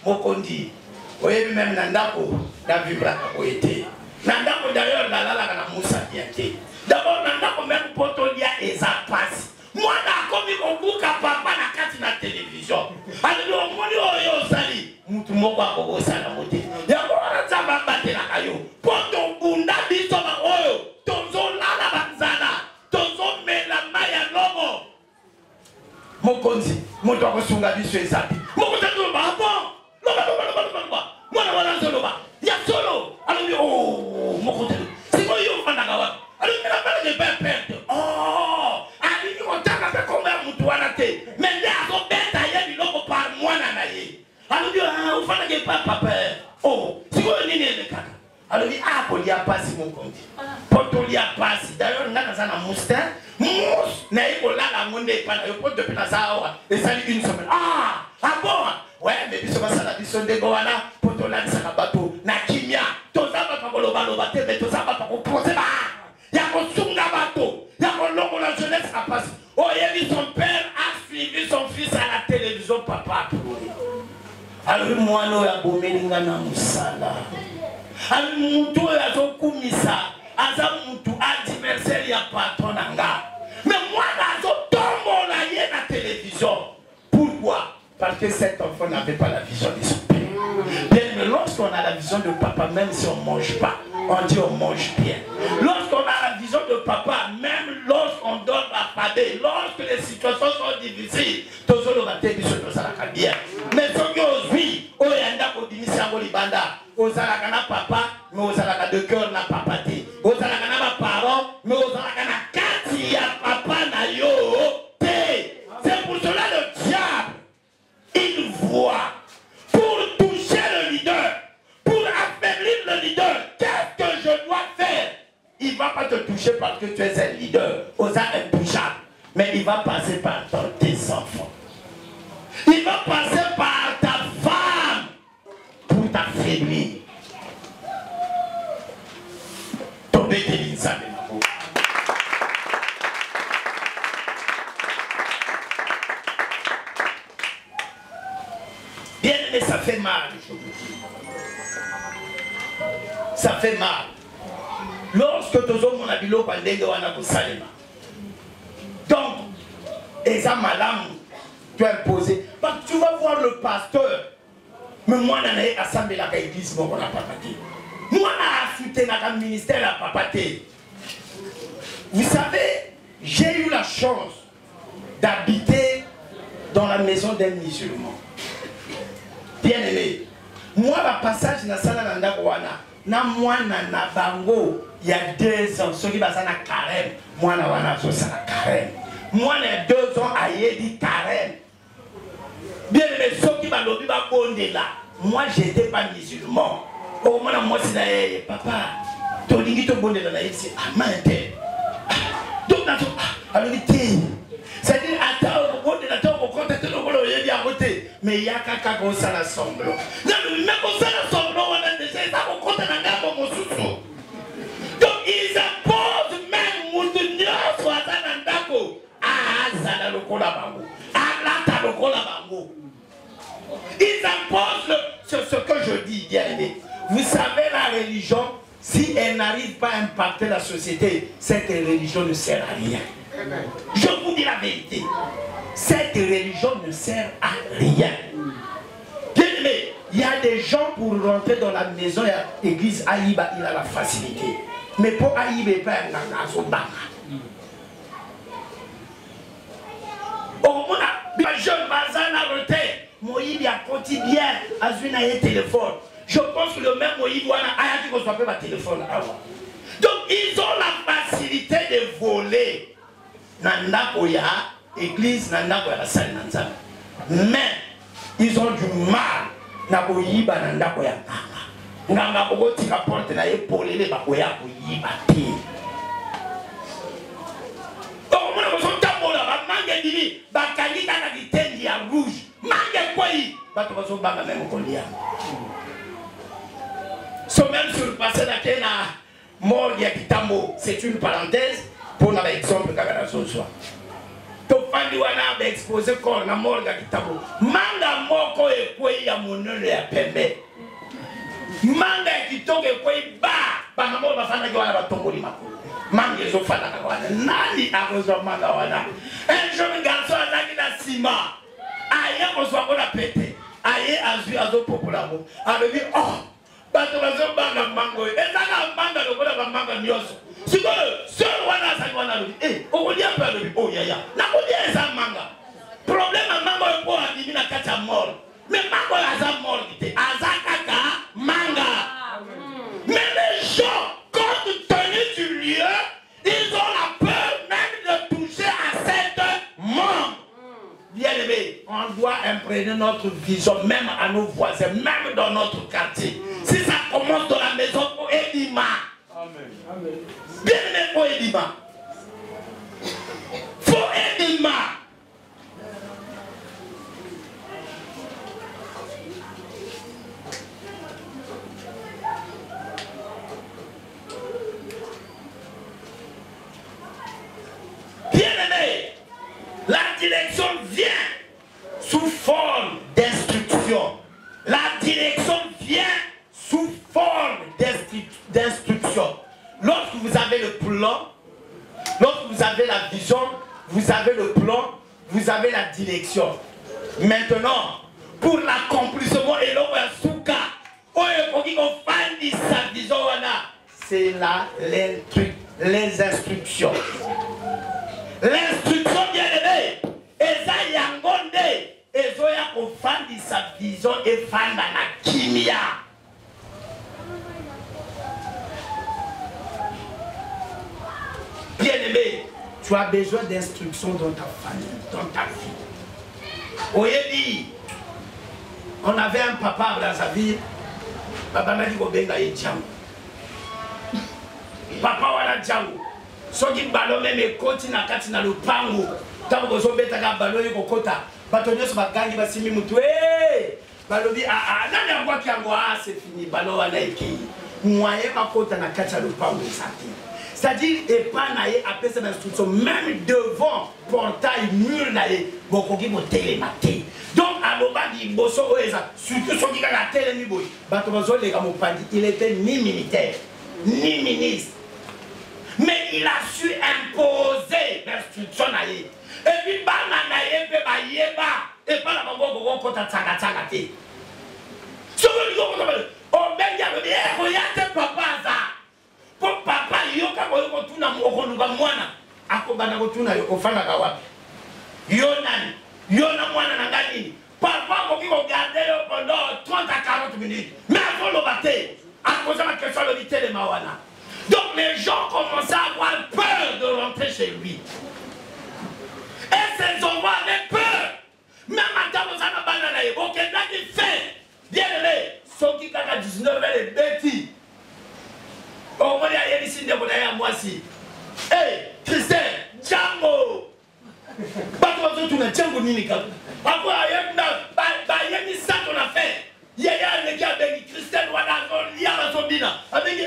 mon condi, voyez, même Nandako, la vibra été. Nandako, d'ailleurs, la moussa bienté. D'abord, Nandako, même potolia et ça passe. Moi, na komi kobuka papa na kati na télévision. Alors, on dit oh yo sali, mutu moko akoko sala mote. Ya ko wana tsamba batela kayo. Poto bunda biso ba oyo. Tozo lala banzana. Tozo mela maya logo. Mokonzi, moto akosunga biso esapi. Mokonzi loba bon. Loba. Mwana wana solo. Ya solo. Alors oh, mokonzi. C'est quoi yo fanda kawa? Alors mela mala de perte. Oh. Mais il y a un bête ailleurs du logo par moi. Alors, il faut que papa. Oh, c'est quoi le nez de caca? Alors, il a pas de passe mon compte. Potolia passe. D'ailleurs, on a un moustin. Mousse, n'est pas là, la monnaie, pas là. Il faut depuis la salle. Et ça une semaine. Ah bon? Ouais, mais puis ça va la vision de Goana. Potola, ça va bateau. Na kimia. Tout ça va pas pour le ballon, mais tout ça va pas pour poser. Il y a un sunga bateau. Il y a un logo la jeunesse à passer. Oh, il a vu son père a suivi son fils à la télévision, papa. Alors, moi, nous avons Melingana Moussala. Alors, nous avons Koumissa. Azamutu adversaire, il y a patron nanga. Mais moi, nous avons tombé la télévision. Pourquoi? Parce que cet enfant n'avait pas la vision de son père. Bien, mais lorsqu'on a la vision de papa, même si on ne mange pas, on dit on mange bien. Lorsqu'on a la vision de papa, même lorsqu'on donne la padée, lorsque les situations sont difficiles, tout le monde va bien. Mais ce qui est oui, on yanda ko dimisa ko libanda, ozalaka na papa, mais ozalaka de cœur na papa te. Ozalaka na ba parents, mais ozalaka na kati ya papa na yo te. C'est pour cela le diable, il voit pour toucher le leader, pour affaiblir le leader. Qu'est-ce que je dois faire? Il ne va pas te toucher parce que tu es un leader, aux intouchables, mais il va passer par tes enfants. Il va passer par ta femme pour t'affaiblir. Tomber tes lignes, ça bien aimé, ça fait mal, je vous dis. Ça fait mal. Lorsque tu as mon abilo pandenge wana kusalema. Donc, et ça madame, tu as imposé. Parce que tu vas voir le pasteur. Mais moi, je n'ai pas assemblé la église, moi, je n'ai pas papaté. Moi, je n'ai pas soutenu le ministère à papaté. Vous savez, j'ai eu la chance d'habiter dans la maison d'un musulman. Bien aimé. Moi, le passage dans la salle de Wana, na moi, na bango, il y a 2 ans, ceux qui sont na carême, moi, na wana, ça na carême. Moi, les 2 ans, aïe, dit carême. Bien aimé, ceux qui sont lobby, là. Moi, je n'étais pas musulman. Au moins, moi, c'est là, papa, tu as dit que tu es là, c'est ah, mainte. Donc, alors, c'est-à-dire, attends, mais il y a quelqu'un qui a la sombre. Non, mais même quand ça la sombre, on a déjà ça au compte d'un gars comme sous. Donc ils imposent même Moudunios soit un dako. Ah, ça le cola bango. Ah, là, t'as le cola bango. Ils imposent ce que je dis, bien aimé. Vous savez, la religion, si elle n'arrive pas à impacter la société, cette religion ne sert à rien. Je vous dis la vérité. Cette religion ne sert à rien. Bien aimé, il y a des gens pour rentrer dans la maison et l'église Aïba, il a la facilité. Mais pour Aïba, il n'y a pas un un jeune bazan a reté. Moïse a quotidien, a vu un téléphone. Je pense que le même Moïse a dit qu'on soit fait ma téléphone. Donc ils ont la facilité de voler. Nanda Koya, église Nanda Koya Sali Nanzam. Mais ils ont du mal. Naboyiba Nanda Koya Nanga. Nanga Kogo tika porte na ye polele bakoya koyiba te. Oh mon ami, son tambola ba mange dini ba kalita na vitendi ya rouge. Mange koi ba to baso ba même kolia. sont même surpassés dans la mort de Kitambo. C'est une parenthèse pour un exemple que ce soit. Tofandi wana ba exposé corps na mort de Kitambo. Manga moko ekwe ya monene ya pembe. Manga kitoko ekwe ba na mort bafana ki wana batongoli makolo. Manga zo fana ka wana. Nani akozo manga wana. Un jeune garçon azaki na sima. Aye kozwa ko na pete. Aye azui azo popolamo. Alobi oh bato bazo banga mango. Ezaka manga lokola ba manga nyoso. Sikoyo seul wana asaki wana alobi okolia pe alobi oh yaya. Na kolia eza manga. Problème mango yo andimi na kati ya mort. Mais mango aza mort kite. Aza kaka manga. Mais les gens compte tenu du lieu, ils ont la peur même de toucher à cette mort. Bien aimé, on doit imprégner notre vision même à nos voisins, même dans notre quartier. Si ça commence dans la maison, pour Edima. Amen. Bien aimé, pour Edima. Pour Edima. Bien aimé, la direction vient sous forme d'instruction. La direction vient sous forme d'instruction. Lorsque vous avez le plan, lorsque vous avez la vision, vous avez le plan, vous avez la direction. Maintenant, pour l'accomplissement et l'ouverture, c'est les instructions. L'instruction bien aimée, eza yangonde, ezoya kofandi sa vision et fanda na kimia. Bien aimé, tu as besoin d'instructions dans ta famille, dans ta vie. Oyebi, on avait un papa dans sa vie, papa m'a dit qu'on benga Django. Papa wana Django. Soki balo même koti na kati na lupango tango bozo betaka balo yiko kota bato nyoso bagangi basimi mutu balobi nani akwaki yango c'est fini balo wana eki moyen bakota na kati na lupango sati. C'est-à-dire epa na ye apesa na instruction même devant portail mur na ye bokoki botelema te. Donc alobaki boso oeza surtout soki kaka telemi boy bato bozo leka mopandi il était ni militaire ni ministre. Mais il a su imposer l'instruction. Et puis, et pas la bango kota tsaga tsaga te. Papa za. Pour papa yoka ko tuna moko nuka mwana. Akobana ko tuna yo ofana ka wapi. Yonani. Yona mwana na ngani. Papa ko ki regarder yo pendant 30 à 40 minutes. Mais avant le bâté, à cause de la question de l'ité de Mawana. Donc les gens commençaient à avoir peur de rentrer chez lui. Et ces enfants avaient peur. Même à Tamozana Bananaï, bon, quelqu'un qui fait, bien aimé, ceux qui ont 19 ans, les bêtis. Au moins, il y a ici des bonheurs à moi aussi. Hey, Christian, Django. Pas toi, tu n'as Django Ninika. Après, il y a mis ça qu'on a fait. Il y a un gars avec Christian Wadazon, il y a la Zobina. Avec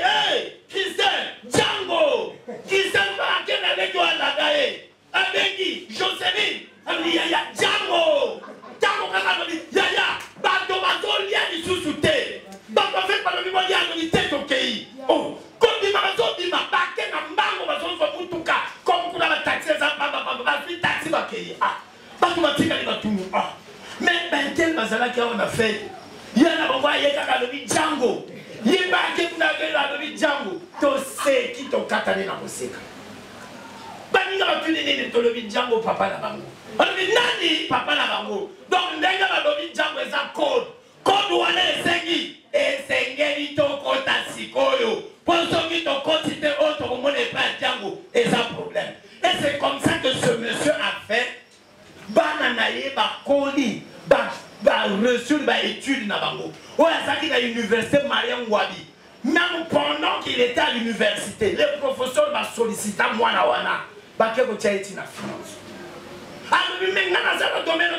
Christian, Django, Christian Baken avec Wadagae. Avec Joséphine, il y a Django. Django, il y a Bato Bato, il y a des sous-soutés. Bato fait par le niveau, il y a une tête au pays. Oh, comme il m'a dit, ma Baken, un bango, ma zone, ma Moutuka, comme pour la taxi, ça va, taxi, va payer. Ah, Bato Matika, il va tout. Ah, mais ben, tel Mazala qu'on a fait. Il y a un endroit, il y a un Django. Il y a un Django. Tu sais qui t'a katané dans le séca. Bani nga tu n'es pas le Django papa na bango. On dit nani papa na bango. Donc ndenga ba lobi Django eza code. Code wana esengi. Esengeli to kota sikoyo. Ponso ki to kotite autre comme on n'est pas Django. Eza problème. Et c'est comme ça que ce monsieur a fait. Bananaye ba koli. Reçu l'étude na bango. Oyasaki na l'université Mariam Wabi. Même pendant qu'il était à l'université, les professeurs m'a sollicité moi na wana. Bakeko tchaiti na finance. Alors maintenant dans ce domaine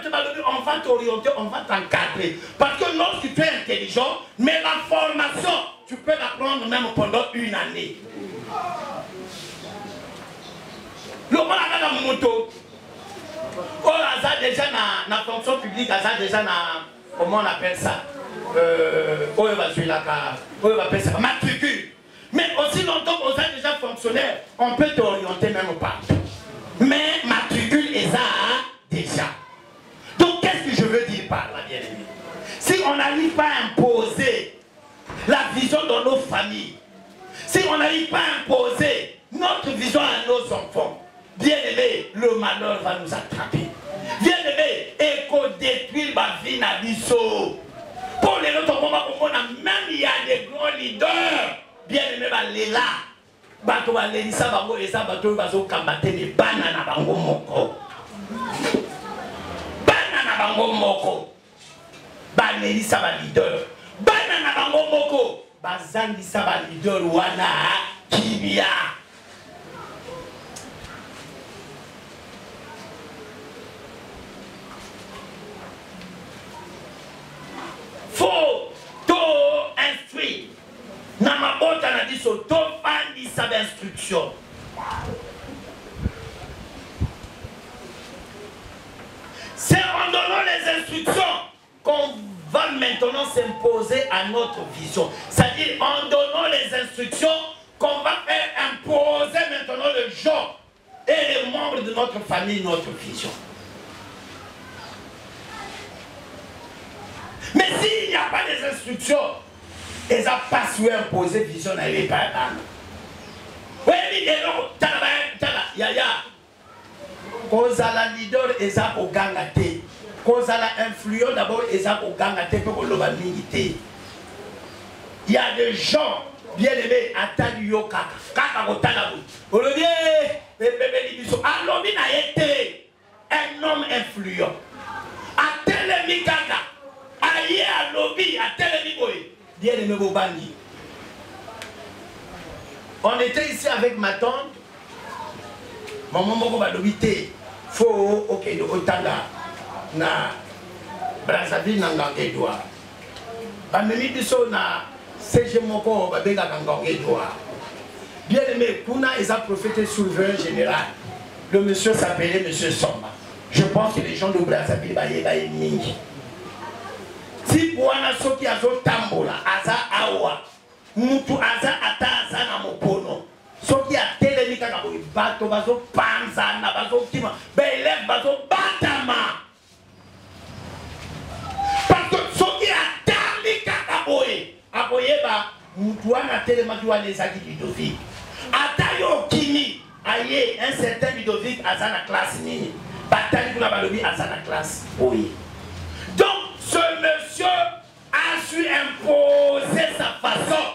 on va t'orienter, on va t'encadrer. Parce que lorsque tu es intelligent, mais la formation, tu peux l'apprendre même pendant une année. Le monde a une moto. Oh, ça déjà dans la fonction publique, ça déjà dans, comment on appelle ça? Oh, on va appeler ça matricule. Mais aussi longtemps qu'on est déjà fonctionnaire, on peut t'orienter même pas. Mais matricule est ça déjà. Donc qu'est-ce que je veux dire par là, bien aimé? Si on n'arrive pas à imposer la vision dans nos familles, si on n'arrive pas à imposer notre vision à nos enfants, bien aimé, le malheur va nous attraper. Bien aimé, et qu'on détruit ma vie à l'issue. Pour les autres, même il y a des grands leaders. Bien aimé, les là. Bato va les ça va voir les ça bato va zo kamate les banana bango moko. Banana bango moko. Baneli ça va leader. Banana bango moko. Bazandi ça va leader wana kibia. Faut to instruire. Namabota n'a dit so to fandi sa d'instruction. C'est en donnant les instructions qu'on va maintenant s'imposer à notre vision. C'est-à-dire en donnant les instructions qu'on va faire imposer maintenant le genre et les membres de notre famille, notre vision. Mais s'il n'y a pas des instructions, ils n'ont pas su imposer vision à les parents. Oui, mais non, yaya. Quand la leader est au gangaté, quand la influence d'abord est au gangaté pour le banalité. Il y a des gens bien aimés à Tadio Kaka, Kaka Otanabu. Olivier, bébé Libiso, Alobi n'a été un homme influent. À Telemi Kaka, aïe à Lobi, à Telemi Boy, bien aimé Bobani. On était ici avec ma tante. Maman moko balobité faut ok de otanga na Brazzaville na Ngangedwa. Ba memi biso na CG moko ba benga Ngangedwa. Bien aimé, kuna ils a prophété souverain général. Le monsieur s'appelait monsieur Somba. Je pense que les gens de Brazzaville ba mingi. Si bwana soki azo tambola aza awa. Mutu aza ata aza na mopono. Soki a telemi kaka boy bato bazo panza na bazo kima belève bazo batama. Parce que soki a tali kaka boy aboye ba mutu ana telema kiwa les aki Ludovic. Ata yo kimi aye un certain Ludovic aza na classe nini. Batali kuna balobi aza na classe boy. Donc ce monsieur a su imposer sa façon.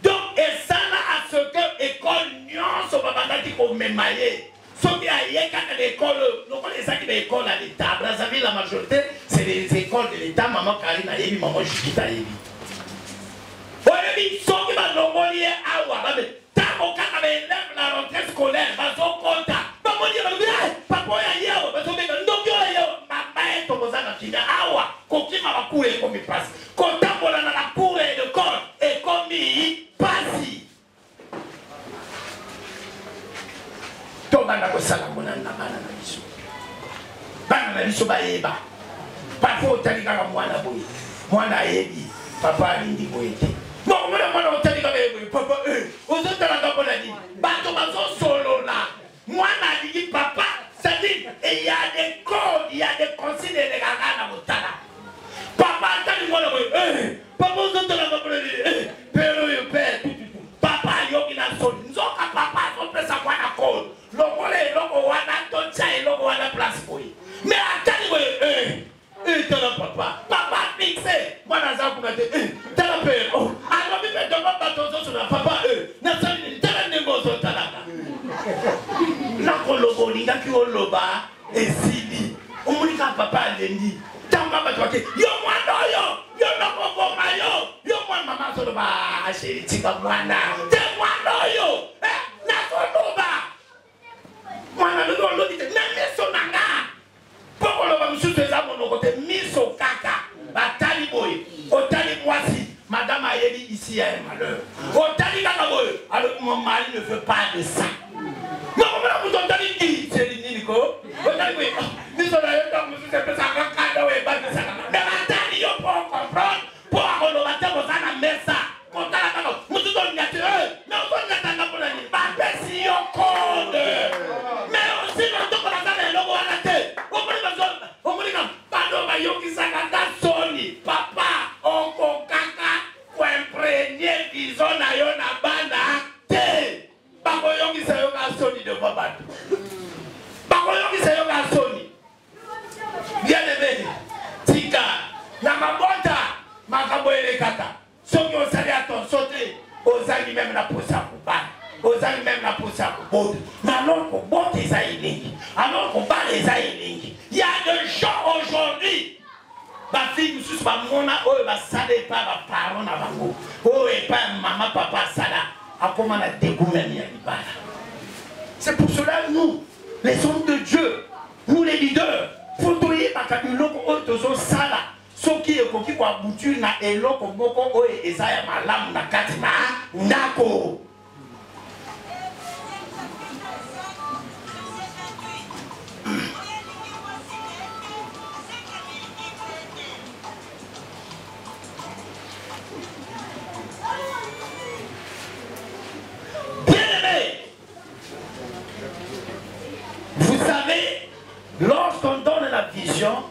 Donc, et ça là à ce que l'école Nyon soit pas pour m'émailler. Ce qui a eu quand l'école, nous connaissons ça qui est l'école à l'État. Brazzaville, la majorité, c'est les écoles de l'État. Maman Karine a eu, maman Jupiter a eu. Oui, ce qui va l'envoyer à Ouah, tant qu'on a élève la rentrée scolaire, va s'en compter. Maman dit, papa, il y a eu, parce que nous avons maman est au Mozart qui a Ouah, qui m'a couru comme il passe. Quand on a la cour et le corps, et comme il passe. Tobanda ko sala mona na bana na biso. Bana na biso ba yeba. Parfois otali kaka mwana boye. Mwana yebi papa alindi boye te. Non mwana otali kaka boye papa ozotala ka bona ni. Bato bazo solo là. Mwana alindi papa, c'est-à-dire il y a des codes, il y a des consignes de kaka na motala. Papa atali mwana boye papa ozotala ka bona ni. Pero yo père. Papa yoki na solo. Nzoka papa on peut savoir na code. Logo wana toncha et logo wana place boy. Mais attendez boy tala papa. Papa fixé. Moi na za kuna te tala père. Oh, alors mi fait devant batonzo sur la papa na sali tala nengo zo tala. Na ko logo linga ki oloba esili. Omunika papa lendi. Tamba batwake. Yo mwana yo logo goma yo mwana mama so ba ashiri tika mwana. Te mwana yo. Na ko loba. Mwana lolo lolo dit na miso nanga poko lo ba msusu eza mono kote miso kaka batali boy otali mwasi madame Ayebi, ici il y a un malheur. Alors mon mari ne veut pas de ça. Mais comment vous entendez qui? C'est Nico. Vous entendez? Nous sommes là, nous sommes là, mais attendez, il faut comprendre. Pour avoir le matin, vous avez la messe. Nous sommes naturels. Mais on attend pour la nuit. Pas de si on compte. Mais aussi, nous sommes là, les logos à la tête. On me dit, pardon, ma yoki saganda soni. Papa, on kokaka, pour imprégner, disons, na yo na banda. Te. Papa, yoki sayoka soni de Babad. Papa, yoki sayoka soni. Bien aimé. Tika. Na mabota. Makaboele kata. Soki osali attention te. Osali même la posa kuba. Osali même la posa kuba. Mais alors qu'on bote les aïlingi. Alors qu'on parle les aïlingi. Il y a des gens aujourd'hui. Ma fille, nous sommes pas mon âge. Oh, ma salé pas ma parole na bango. Oh, et pas maman, papa, sala. A comment on a dégoûté l'ibala. C'est pour cela nous, les hommes de Dieu, nous les leaders, faut trouver ma kabuloko otozo sala. Soki ekoki kwa butu na eloko moko oye ezaya malamu na kati na ndako. Vous savez, lorsqu'on donne la vision,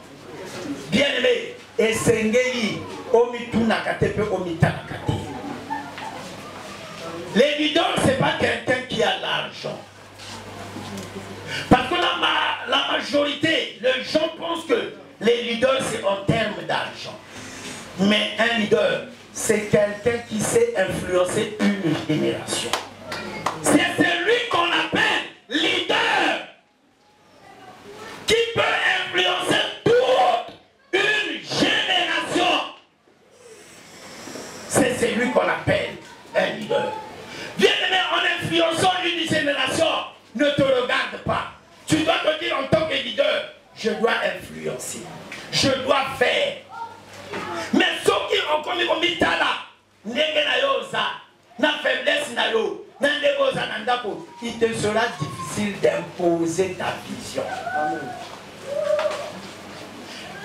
bien aimé, et Sengeli, Omituna Katepe, Omitana Kate. Les leaders, ce n'est pas quelqu'un qui a l'argent. Parce que la majorité, les gens pensent que les leaders, c'est en termes d'argent. Mais un leader, c'est quelqu'un qui sait influencer une génération. C'est celui qu'on appelle leader. Qui peut influencer toute une génération. C'est celui qu'on appelle un leader. Bien aimé, en influençant une génération, ne te regarde pas. Tu dois te dire en tant que leader, je dois influencer. Je dois faire. Mais ceux qui ont commis comme Itala, na faiblesse na yo, il te sera difficile d'imposer ta vision.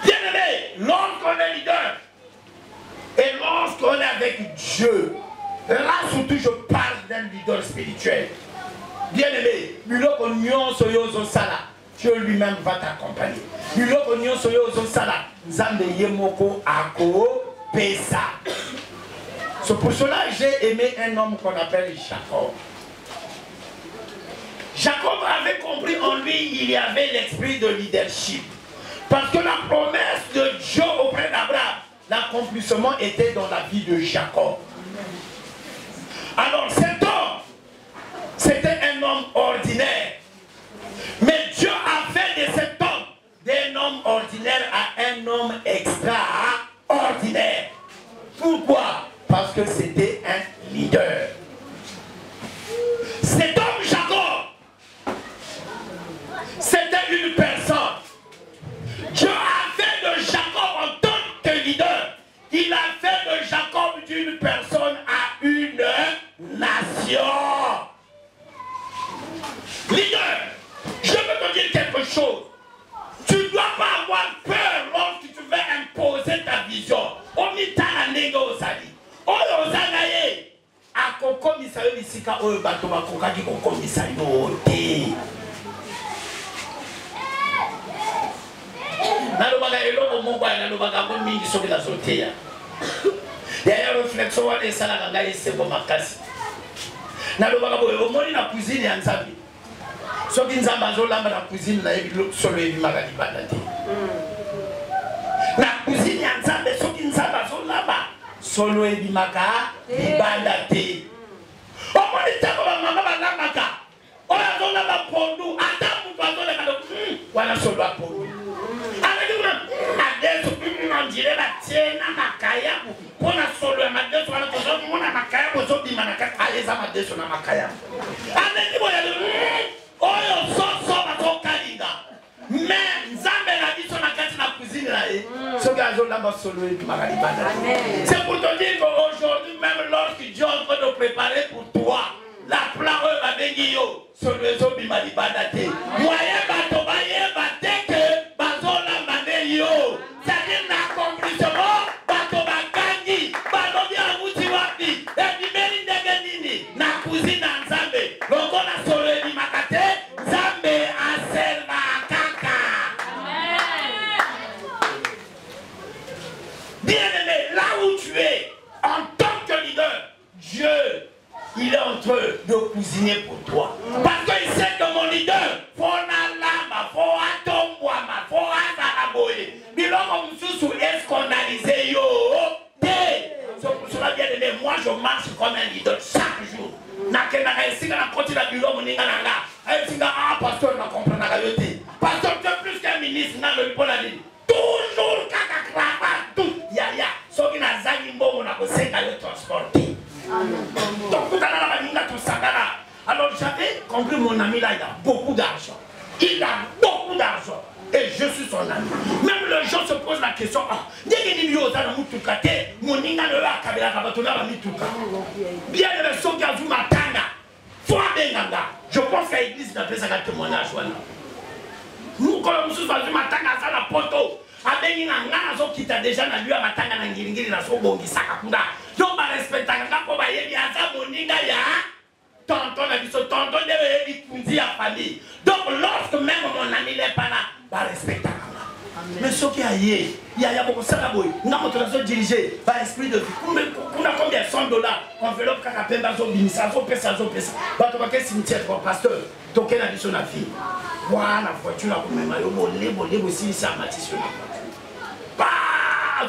Bien aimé, lorsqu'on est leader et lorsqu'on est avec Dieu, là surtout je parle d'un leader spirituel. Bien aimé, Dieu lui-même va t'accompagner. C'est pour cela que j'ai aimé un homme qu'on appelle Jacob. Jacob avait compris en lui, il y avait l'esprit de leadership. Parce que la promesse de Dieu auprès d'Abraham, l'accomplissement était dans la vie de Jacob. Alors cet homme, c'était un homme ordinaire. Mais Dieu a fait de cet homme d'un homme ordinaire à un homme extraordinaire. Pourquoi? Parce que c'était un leader. Cet homme Jacob, c'était une personne. Dieu a fait de Jacob en tant que leader. Il a fait de Jacob d'une personne à une nation. Leader, je veux te dire quelque chose. Tu ne dois pas avoir peur lorsque tu veux imposer ta vision. On y t'a la négociation. Oyo zanaye akokomisa yo bisika oyo bato bakokaki kokomisa yo te. Nalobaka eloko moko ya nalobaka ngo mingi soki nazoteya. Yaya réflexion wana esalaka ngai esengo makasi. Nalobaka boye omoni na cuisine ya Nzambe. Soki Nzambe azolamba na cuisine na yebi solo ebimaka libanda te. Na cuisine ya Nzambe soki Nzambe azolamba solo ebimaka libanda te. Omoni tako ba mama balambaka. Oya zolamba pondu ata mutu azoleka do wana solo apondu. Avec madeso on dirait la tienne makaya pona solo ya madeso wana tozo mona makaya bozo bima na kaka aleza madeso na makaya. Avec boya oyo so batokalinga. Mais Nzambe na biso na kati na cuisine là soki azolamba solo ebimaka libanda. C'est pour te dire qu'aujourd'hui préparé pour toi. La plan va venir sur les eaux bimalibadate. Moyen bateau, que bazola maneyo. C'est-à-dire l'accomplissement, bateau bagani, bateau bien mouti wapi. Et bimeli negenini, na cousine nzambe. Loko na solo ni makate, zambe aselma kaka. Bien-aimé, là où tu es, en tant que leader, Dieu, il est en train de cuisiner pour toi. Parce qu'il sait que mon leader, faut na lama, faut atomboama, faut azaraboye. Biloko msusu est scandalisé yo. C'est pour cela bien aimé, moi je marche comme un leader chaque jour. Nakena ici na côté la biloko ninga nanga. Ah pasteur na comprendre na yote. Pasteur tu es plus qu'un ministre na le pour la ligne. Toujours kakakrapa tout yaya. Soki na zangi mbongo na kosenga le transporter. Donc, alors j'avais compris mon ami là, il a beaucoup d'argent. Il a beaucoup d'argent. Et je suis son ami. Même les gens se posent la question, bien les je pense qu'à l'église, il a fait un témoignage. Nous, quand nous sommes venus, la poto. Abengi na ngana zo kita déjà na lui amatanga na ngilingili na so bongi saka kunda donc ba respecta nga ko ba yebi aza moninga ya tonton na biso tonton de yebi kunzi ya famille donc lorsque même mon ami n'est pas là ba respecta nga mais ce qui a yé il y a beaucoup ça boy nga moto na zo diriger ba esprit de vie kuna combien $100 enveloppe kaka pemba zo binisa zo pesa ba to ba ke cimetière pour pasteur toke na biso na fille voilà voiture na ko mema yo bolé aussi ça matisse pas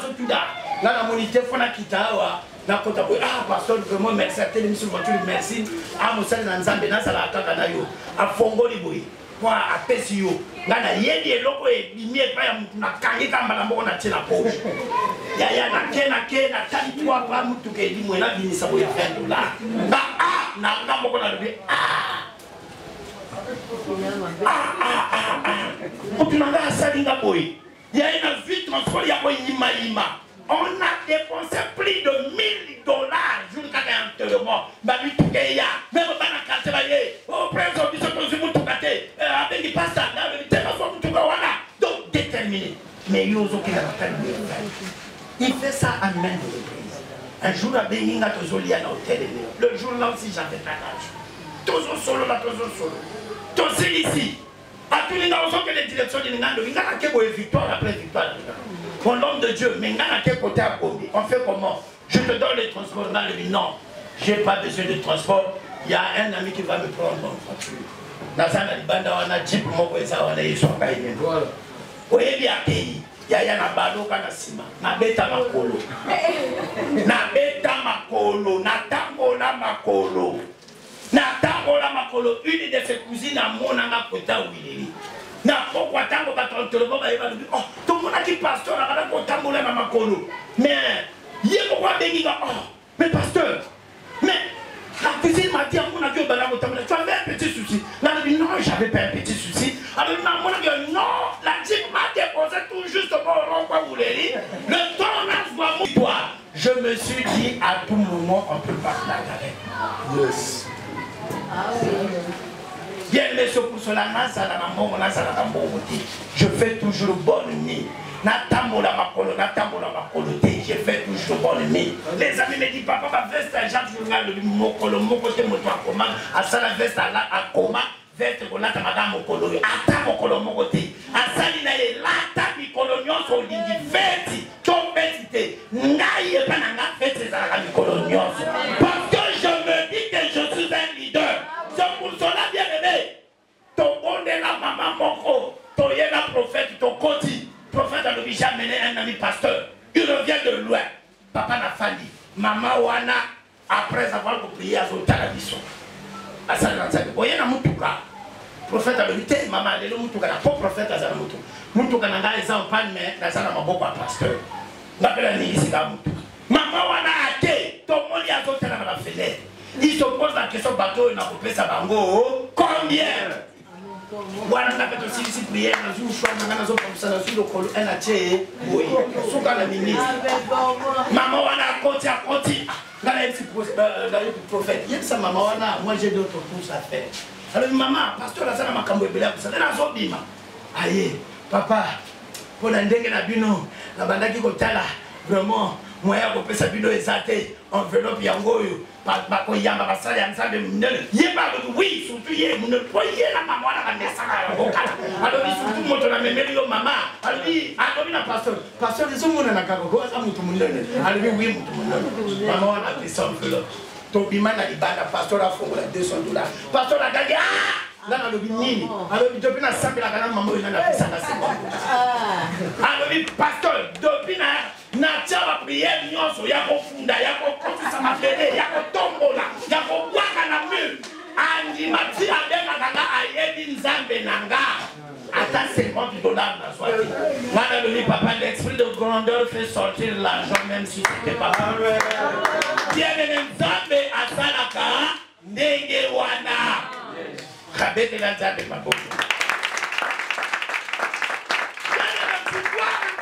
tout là la monité fona kitawa na kota ko pasteur vraiment merci à telle mission voiture merci à mosali na nzambe na sala ataka na yo a fongoli boy kwa apesi yo ngana yedi eloko e bimie pa ya mutu na kangi kamba na mboko na tela poche ya na ke na tali toi pa mutu ke di mo na binisa boy $20 na mboko na lobi il y a une vie transport, on a dépensé plus de $1000 jusqu'à l'enterrement. Même donc déterminé. Mais il fait ça à main de l'Église. Un jour, à Béninga, le jour là aussi, j'avais pas d'argent. Toujours solo, toujours solo. Tous ici. À tous les gens que les directions de l'Ingando, il y a victoire après victoire. Mon homme de Dieu, mais il y a quel côté à Kobe. On fait comment? Je te donne les transports. Il dit non, je n'ai pas besoin de transport. Il y a un ami qui va me prendre mon voiture. Dans un banda, on a jeep, on a eu son bain. Oui, bien, il y a un balo qui a sima. Na beta makolo. Na beta makolo. Na tambola makolo. Na tambola makolo. Une de ses cousines a mon anga kota wileli. Na pourquoi tango ka tontolo ba yeba du oh tout le monde qui pasteur na kana ko tambola na makolo. Mais yé pourquoi bengi ga oh mais pasteur. Mais la cousine m'a dit on a que bala ko tambola. Tu avais un petit souci. Là elle dit non, j'avais pas un petit souci. Alors maman a dit non, la jeep m'a déposé tout juste au rond-point wileli. Le temps on a voix toi. Je me suis dit à tout moment on peut pas la garer. Yes. Bien, mais pour cela, je fais toujours bonne nuit. Je fais toujours bonne nuit. Les amis me disent, papa, ma veste à Jacques Journal, le mokolo, mokote, moto à coma, à ça la veste à coma, veste pour la madame mokolo, à ta mokolo, mokote, à salina et la ta micolonion sur l'indi, vesti, compétité, n'aille pas n'a fait ces arabicolonions. Parce que je me dis que je suis un leader. C'est pour cela, bien aimé. Ton bon est la maman moko, ton est la prophète, ton côté. Prophète a déjà mené un ami pasteur. Il revient de loin. Papa n'a fallu. Maman wana, après avoir prié à son talabisson. À sa grande salle. Voyez la moutuka. Prophète a dit, maman, elle est le moutuka. La pauvre prophète a dit, moutuka n'a pas les enfants, mais la salle n'a pas beaucoup à pasteur. L'appelle à l'église, c'est la moutuka. Maman wana a été, ton monde y a d'autres dans la fenêtre. Il se pose la question bateau et n'a pas fait sa bango. Combien? Voilà, on a fait aussi ici prière. On a eu choix de faire comme ça. On a eu le col. On a tué. Oui. Sous la ministre. Maman, on a côté à côté. prophète. Il y a sa maman, moi j'ai d'autres courses à faire. Alors maman, pasteur, la salle m'a cambré, ça n'a pas dit. Aïe, papa, pour l'ending la bino, la banda qui est là, vraiment, moi j'ai sa bino exalté, enveloppe yangoyo, pas qu'on y a ma salle et ensemble de minel. Yé pas de oui, surtout yé, mon employé la maman la naissance la boca. Alors il surtout moi la mémoire maman. Alors il a donné la pasteur ils sont mon na kago, ça mon tout mon donne. Alors oui mon tout mon donne. Maman a pris son enveloppe. Ton bima na libanda pasteur a fait $200. Pasteur a gagné là dans le binini. Alors depuis na sambe la kana maman il a fait ça na c'est. Alors pasteur depuis na tia la prière nyonso ya ko funda ya ko kotisa mafele ya ko tombola ya ko kwaka na mur andi mati abenga kanga ayebi nzambe nanga ata $50 na swati. Madame le papa, l'esprit de grandeur fait sortir l'argent même si c'était pas vrai. Bien-aimé nzambe asalaka ndenge wana. Kabete la nzambe maboko.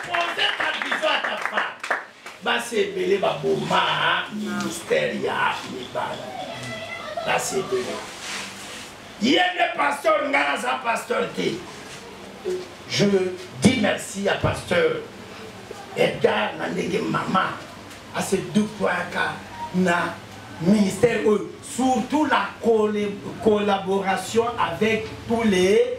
Poser ta vision à ta femme. Bah c'est belé ba boma ministère ya mibala. Bah c'est belé. Yéne pasteur ngana sa pasteur té. Je dis merci à pasteur Edgar Nandege Mama à ces deux points na ministère surtout la collaboration avec tous les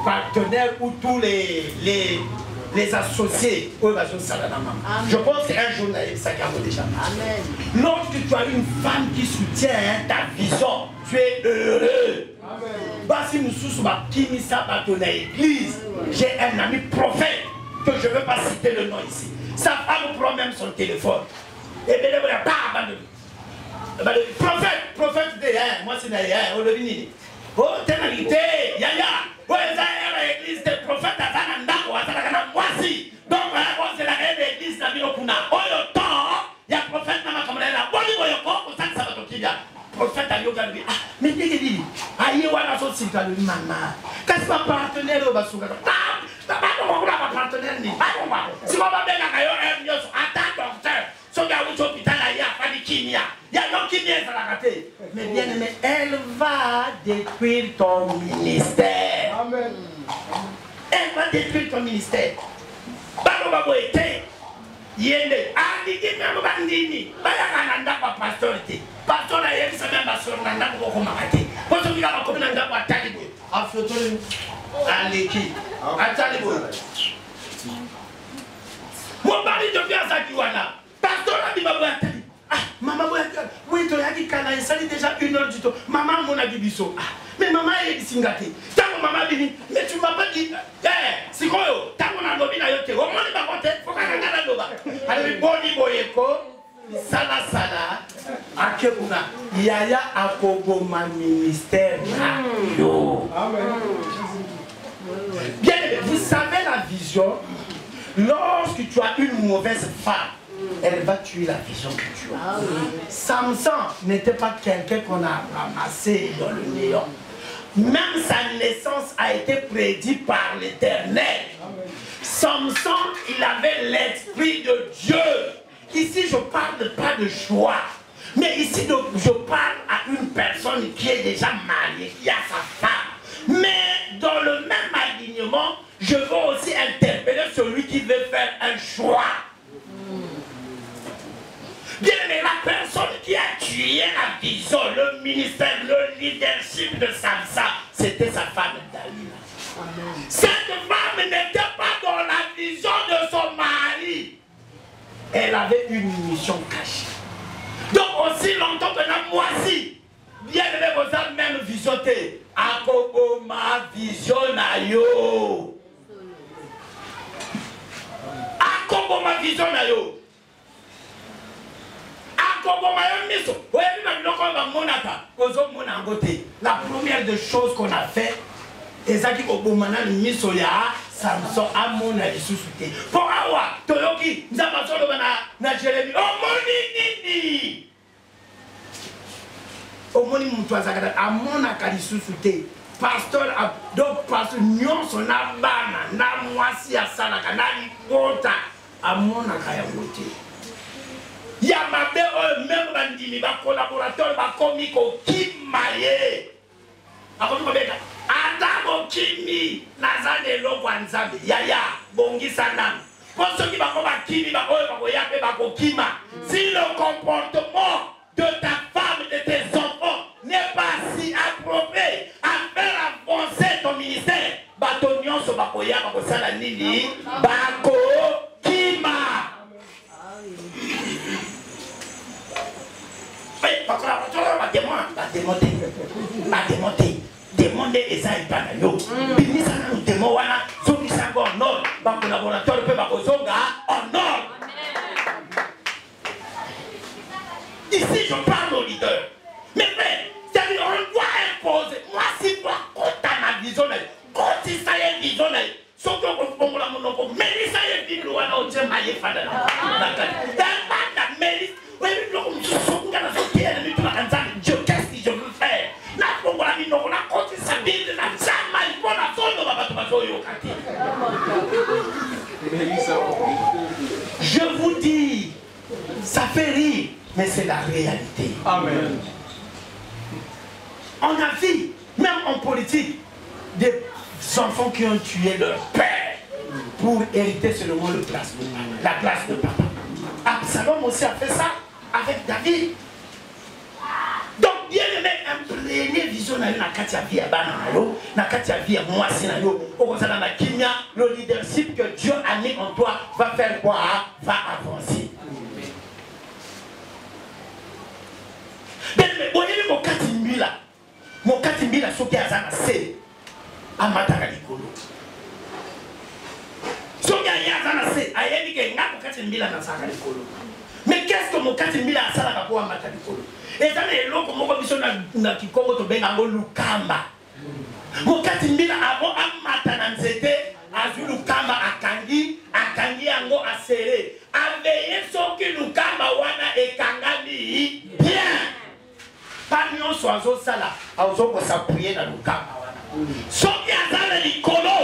partenaires ou tous les associés. Je pense qu'un jour, ça gagne déjà. Amen. Lorsque tu as une femme qui soutient ta vision, tu es heureux. Si nous sommes à l'église, j'ai un ami prophète que je ne veux pas citer le nom ici. Sa femme prend même son téléphone. Et bien, elle n'a pas abandonné. Prophète de moi c'est d'ailleurs, on le dit. Oh, ténalité, yaya. Ouais, ça est l'église des prophètes à Zanandako, à Zanakana, moi si. Donc, c'est la l'église de Bilokuna. Oh, le temps, il y a prophète Namakamana. Bon, il y a pour ça que ça va tout dire. Prophète à Yoga lui. Ah, mais qu'est-ce qu'il dit? Aïe, voilà, ça c'est le maman. Qu'est-ce que ma partenaire au Basuga? Pas mon partenaire ni. Si mon papa n'a qu'à y avoir attends, docteur. Son gars, où l'hôpital a pas de Kinia. Il y a non Kinia, ça l'a raté. Mais bien aimé, elle va détruire ton ministère. Amen. Elle va détruire ton ministère. Babo babo était. Yende. Ah, dit même bandini. Bayakananda pa pastorité. Pastor a yé sa même pastor nanda ko ko makati. Parce que la ko nanda pa talibo. Aflotole. Aleki. Atalibo. Mon mari devient ça qui wana. Pasteur a dit ah, maman, oui, tu as dit qu'elle a sali déjà 1h du temps. Maman, mon a dit biso. Ah, mais maman est singati. Tant que maman dit, mais tu m'as pas dit, c'est quoi, tant qu'on a l'objet à yote, au moins il va compter, faut qu'on ait la loba. Alors, boni boyeko, sala sala, akebuna, yaya akogoma ministère. Bien, vous savez la vision, lorsque tu as une mauvaise femme, elle va tuer la vision que tu as. Ah, oui. Samson n'était pas quelqu'un qu'on a ramassé dans le néant. Même sa naissance a été prédite par l'Éternel. Samson, il avait l'esprit de Dieu. Ici, je ne parle pas de choix. Mais ici, je parle à une personne qui est déjà mariée, qui a sa femme. Mais dans le même alignement, je veux aussi interpeller celui qui veut faire un choix. Bien aimé, la personne qui a tué la vision, le ministère, le leadership de Samson, c'était sa femme Dalila. Cette femme n'était pas dans la vision de son mari. Elle avait une mission cachée. Donc aussi longtemps que la moisi, bien aimé, vous avez même visionné. Akobo ma vision na yo. Akobo ma vision na yo. La première des choses qu'on a fait, ezaki obomana miso ya Samson amona lisusuté. Pour awa toyoki nzamba solo na Jérémie. Omoni nini? Omoni mutu azakata amona ka lisusuté. Pasteur donc pasteur nyonso na bana na mwasi asalaka na likota amona ka ya ngote. Yamabe même bandimi ba collaborateur ba komiko kimaye. Akomi kobeka Adamo kimi nazane loko nzambe yaya bongisa nam. Pour qui ba ko ba kimi ba oyo ba ko yape ba ko kima. Si le comportement de ta femme, de tes enfants n'est pas si approprié à faire avancer ton ministère, batonyon so ba ko ya ba ko sala nini ba ko kima. Demandez les aïeux. Binisa nous demandons, ceux qui sont en ordre, les collaborateurs peuvent avoir en ordre. Ici, je parle au leader. Mais c'est-à-dire, on doit imposer. Moi, si toi, quand tu as ma vision, quand tu as une vision, ce que vous pouvez la monopole, mais ça y est, il y a un autre maillé fadala. Mais qu'est-ce que je veux faire? Je vous dis, ça fait rire, mais c'est la réalité. Amen. On a vu, même en politique, des enfants qui ont tué leur père pour hériter seulement la place de papa. Absalom aussi a fait ça avec David. Donc, bien aimé, imprégné vision na katia vie à Banalo, na katia vie à moi, Sinayo, le leadership que Dieu a mis en toi va faire quoi? Va avancer. Bien aimé, vous voyez mon Katimbila, ce qui a zané, à Matagalikolo. Ce qui a zané, à Yéliké, n'a pas Katimbila dans Sagalikolo. Mais qu'est-ce que mon Katimbila a zané à Matagalikolo? Et ça n'est pas comme on a dit qu'on a Lukamba. Mon Katimbila avant à Matananzete, à Lukamba à Kangi Ango à Serré. A veillé sur que Lukamba wana et Kangani bien. Pas nous soiseaux ça là, à vous s'appuyer dans Lukamba wana. Sauf qu'il y a dans le Nicolo,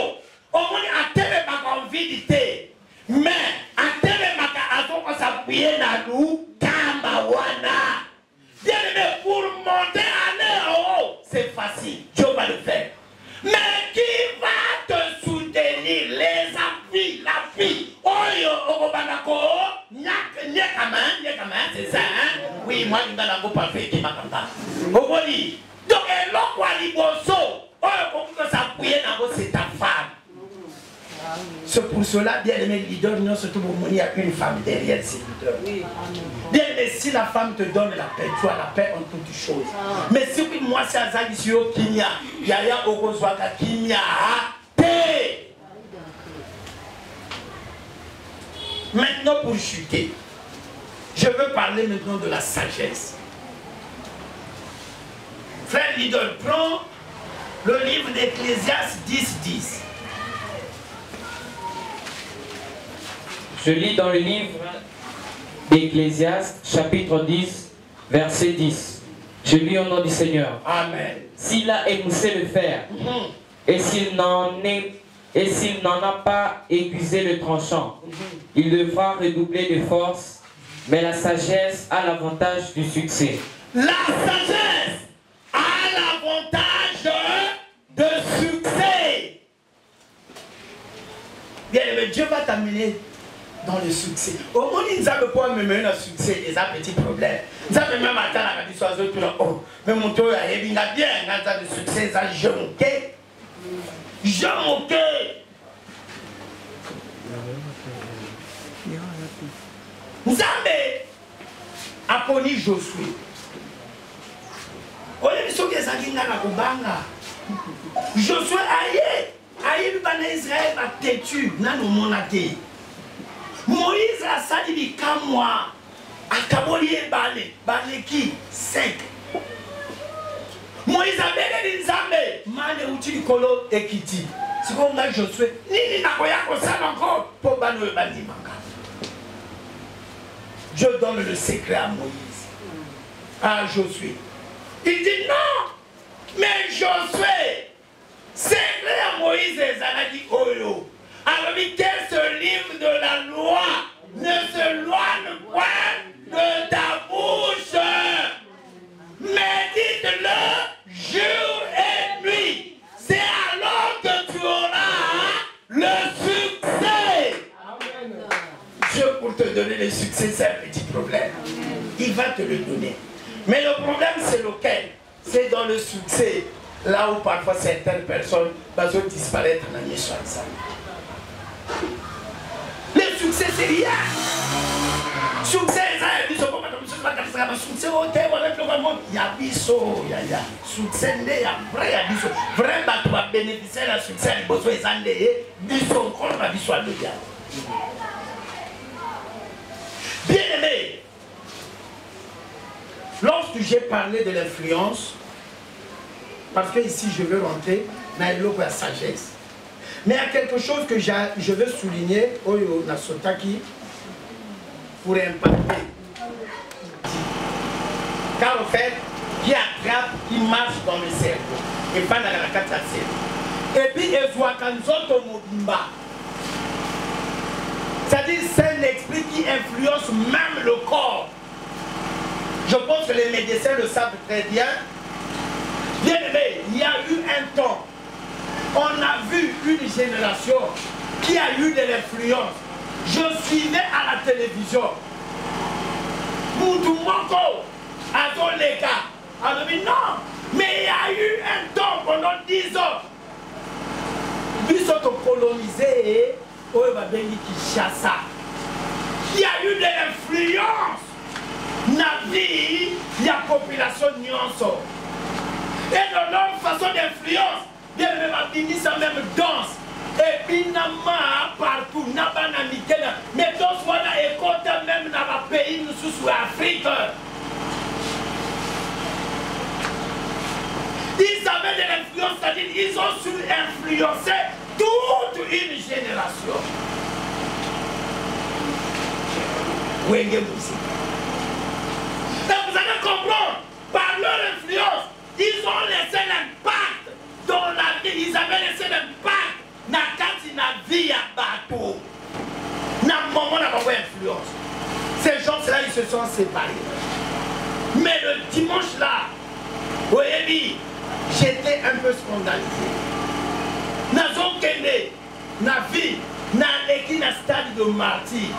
au moins à telle convidité, mais à telle à vous s'appuyer dans Lukamba wana. Bien aimé, pour monter en haut, c'est facile, Dieu va le faire. Mais qui va te soutenir? Les appuis, l'appui. Oyo, Obanako, c'est ça, hein? Oui, moi, je vais pas faire qui m'a dit. Oboli. Donc, et l'autre, Waliboso, Oyo, pour s'appuyer dans vos, c'est ta femme. C'est pour cela, bien aimé, leader, non, surtout pour il y a une femme derrière ces leaders. Oui. Bien aimé, si la femme te donne la paix, tu as la paix en toutes choses. Mais si moi, c'est Azalisio Kinya, Yaya Ogozwaka Kinya, paix. Maintenant, pour chuter, je veux parler maintenant de la sagesse. Frère leader, prends le livre d'Ecclésiaste 10:10. Je lis dans le livre d'Ecclésiaste, chapitre 10, verset 10. Je lis au nom du Seigneur. Amen. S'il a émoussé le fer, et s'il n'en a pas aiguisé le tranchant, il devra redoubler de force, mais la sagesse a l'avantage du succès. La sagesse a l'avantage de succès. Bien aimé, Dieu va t'amener dans le succès. Au moins, ils ne pas me mener au succès, ils ont petits problèmes. Ils ont même matin, la dit soit oh, mais mon tour a bien, quand le succès, ça je moqué. Je moqué. Nzambe a poni Josué. Oye, biso ke zakinga na kubanga. Josué aye bana Israël a têtu na no monate. Moïse a sali bikamwa akaboli bale ki 5. Moïse a bele Nzambe mane uti likolo ekiti. Siko nga Josué nini nakoya kosala encore po bano bandimaka. Dieu donne le secret à Moïse, à Josué. Il dit non, mais Josué, secret à Moïse et Zanadi Oyo. Alors, ce livre de la loi ne se loigne point de te le donner. Mais le problème, c'est lequel? C'est dans le succès, là où parfois certaines personnes vont disparaître dans les champs. Le succès, c'est rien. Succès, il y a succès, il y a vrai, vraiment, tu vas bénéficier de succès, il y a bien aimé, lorsque j'ai parlé de l'influence, parce que ici je veux rentrer dans la sagesse, mais il y a quelque chose que je veux souligner, Oyo Nasotaki, pour impacter. Car en fait, qui attrape, qui marche dans le cerveau, et pas dans la carte de cerveau. Et puis, il voit quand nous mobimba. C'est-à-dire, c'est un esprit qui influence même le corps. Je pense que les médecins le savent très bien. Bien aimé, il y a eu un temps, on a vu une génération qui a eu de l'influence. Je suivais à la télévision. Moutoumoko, Azoleka, a dit non, mais il y a eu un temps pendant 10 ans. Ils sont colonisés, il y a eu de l'influence dans la vie de la population nuance. Et dans leur façon d'influence, il y a même danse. Et puis, partout, mais dans ce écoute même dans le pays, nous sommes Afrique. Ils avaient de l'influence, c'est-à-dire ils ont su influencer toute une génération. Donc vous allez comprendre, par leur influence, ils ont laissé l'impact dans la vie, ils avaient laissé l'impact. Na vie à bateau. Na maman n'a pas influence. Ces gens-là, ils se sont séparés. Mais le dimanche là, oui, j'étais un peu scandalisé. Na zone kene, na vie, na l'équipe na stade de martyr.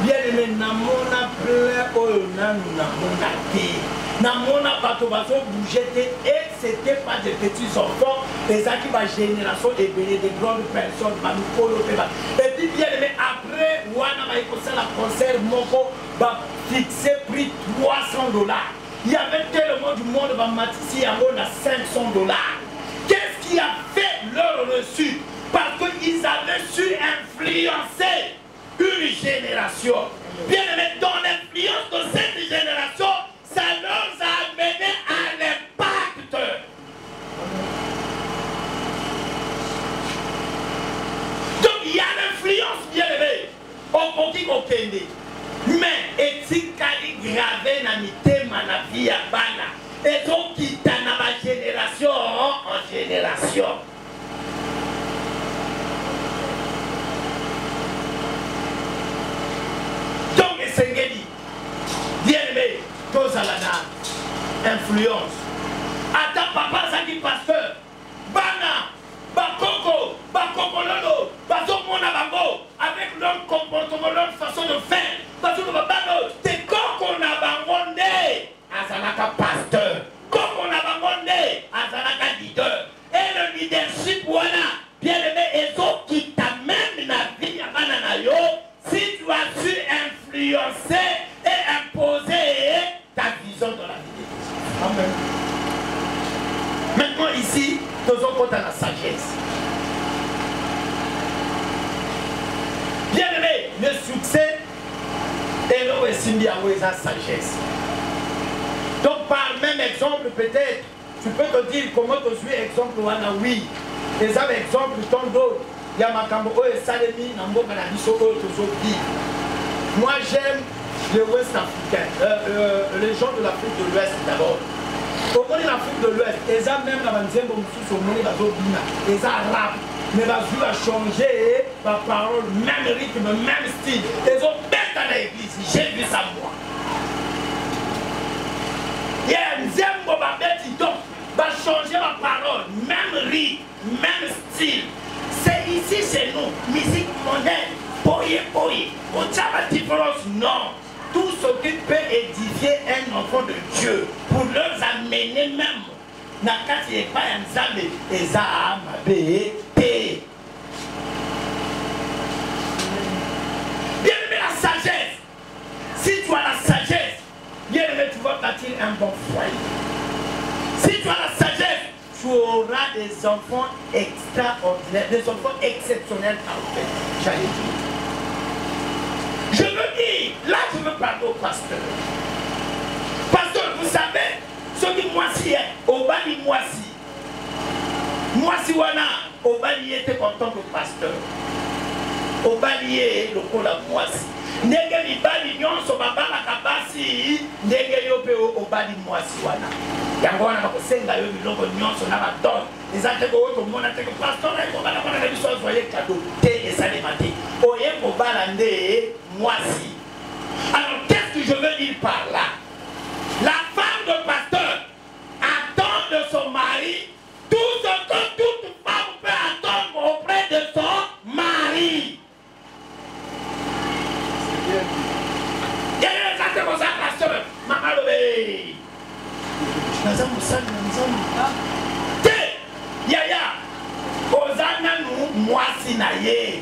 Bien aimé, na mona plein oyo na mona té. Na mona bateau bouger et c'était pas des petits enfants, des qui ma génération est bénie, des grandes personnes, et puis bien aimé, après, Wana m'a écouté la concert, Moko va fixer prix $300. Il y avait tellement du monde, Matissi à 500 $. Qu'est-ce qui a fait leur reçu? Parce qu'ils avaient su influencer une génération. Bien aimé, dans l'influence de cette génération, ça leur a amené à l'impact. Donc il y a l'influence, bien aimé, au petit Okende. Mais est-il gravé dans la vie à Bana? Et donc qui dans ma génération en génération. Donc Sengeli, bien aimé, tous à la influence. Attends, papa, ça dit pasteur. Bana, Bakoko, Bakokololo, Bazomona Bango, avec leur comportement, leur façon de faire. Bazomona Bango, t'es Koko Nabangonde, Azanaka pasteur. Koko Nabangonde, Azanaka leader. Et le leadership, voilà, bien aimé, et donc qui t'amène la vie à Bananayo, si tu as su influencer et imposer ta vision dans la vie. Amen. Maintenant ici, nous avons la sagesse. Bien aimé, le succès est là où la sagesse. Donc par même exemple, peut-être, tu peux te dire comment tu suis exemple oui. Les autres exemples tant d'autres. Il y a Makambo et Salemi, Nambo Kanadiso, moi j'aime les Ouest africains, les gens de l'Afrique de l'Ouest d'abord. Au moins l'Afrique de l'Ouest, ils ont même la bandienne comme sous au monde d'Azobina, ils ont arabe, mais la vue a changé, ma parole, même rythme, même style. Ils ont bête à l'église, j'ai vu ça moi. Il y a un zembo babette donc va changer ma parole, même rythme, même style. C'est ici chez nous, musique moderne, boye. On tient la différence, non. Tout ce qui peut édifier un enfant de Dieu pour leur amener même na kati et pas un zame et za mabe te. Bien aimé, la sagesse. Si tu as la sagesse, bien aimé, tu vas bâtir un bon foyer. Si tu as la sagesse, tu auras des enfants extraordinaires, des enfants exceptionnels parfaits. J'allais dire. Je veux dire, là je veux parler au pasteur. Pasteur, vous savez, ce qui moisi est, au bali moisi. Moisi wana, au bali était content que pasteur. Au bali est le coup la moisi. Nege li bali nyonso babala kabasi, nege yope au bali moisi wana. Yango wana bakosenga yo biloko nyonso na badon. Ezate ko oto mona te ko pasteur na ko bala bana na biso voyer cadeau te esale mate. Oye ko bala nde moisi. Alors qu'est-ce que je veux dire par là? La femme de pasteur attend de son mari tout ce que toute femme peut attendre auprès de son mari. Il y a des gens comme ça, pasteur. Maman le Yaya, Ozana nous, moi si naïe.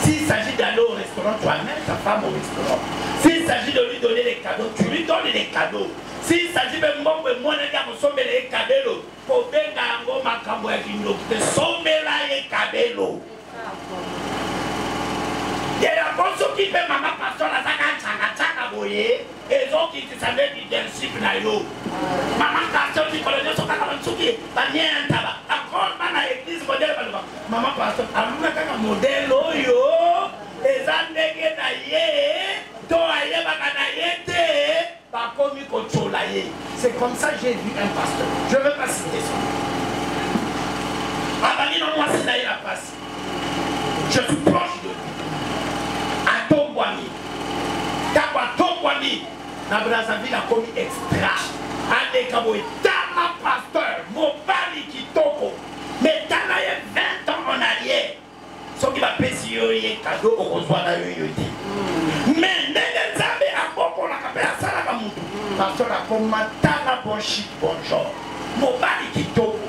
S'il s'agit d'aller au restaurant, tu amènes ta femme au restaurant. S'il s'agit de lui donner les cadeaux, tu lui donnes les cadeaux. S'il s'agit de moi, les gars, vous sommez les cadeaux. Pour bien gagner ma caboue qui nous te sommez là les cadeaux. Il y a un bon qui fait maman pasteur la tchanga boye. Et donc qui savait leadership na yo. Maman pasteur qui connaît son kaka tsuki, ba nien taba. Encore na église modèle ba. Maman pasteur, amuna kaka modèle yo. Eza ndenge na ye, to aye ba kana yete, ba komi ko chola ye. C'est comme ça j'ai vu un pasteur. Je veux pas citer son nom. Abani non moi c'est la passe. Je suis proche de lui. Atombwani. Takwa Tombwani. Na Brazzaville a commis extra. Ane kabo etama pasteur. Mobali kitoko. Mais tana ye 20 ans en arrière. Ce qui va péter yoye cadeau au reçoit na yoyote. Mais nene zabe a boko la kapela sala kamutu. Pasteur a komatana bon chic bon genre. Mobali kitoko.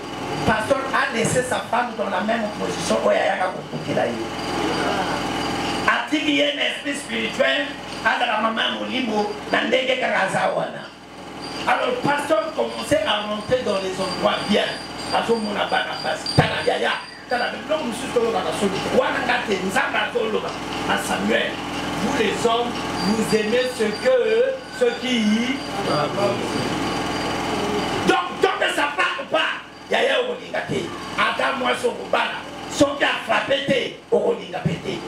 Pasteur a laissé sa femme dans la même position. Oyayaka kokutila yo. Atiki un esprit spirituel à la maman Molimo dans des Karazawana. Alors le pasteur commençait à rentrer dans les endroits bien. À ce moment là, Tanayaya, l'homme à Samuel, vous les hommes, vous aimez ceux qui. Donc, tant que ça part pas, Yaya Oligate, Adam moi son Bana. Son qui a frappé, au Rolinga pété.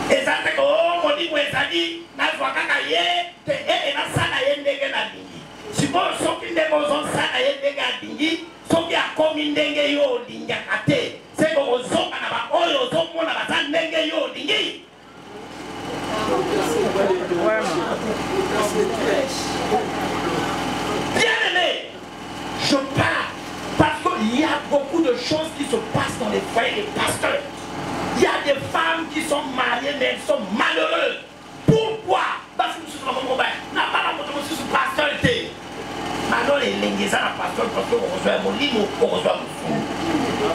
Et ça fait que, oh, mon livre est dit, n'a pas qu'à y être, et n'a pas à y être à Dingi. Si vous avez des besoins, ça à y être à Dingi, son qui a commis Dengue yo, Dinga Kate, c'est que vous avez un oil, vous avez un Dengue yo, Dingi. Bien aimé, je parle. Parce qu'il y a beaucoup de choses qui se passent dans les foyers des pasteurs. Il y a des femmes qui sont mariées mais elles sont malheureuses. Pourquoi? Parce que nous sommes n'a pas la moto sur ce pasteur. Maintenant les linguisans à pasteur parce qu'on reçoit mon livre, on reçoit mon souni.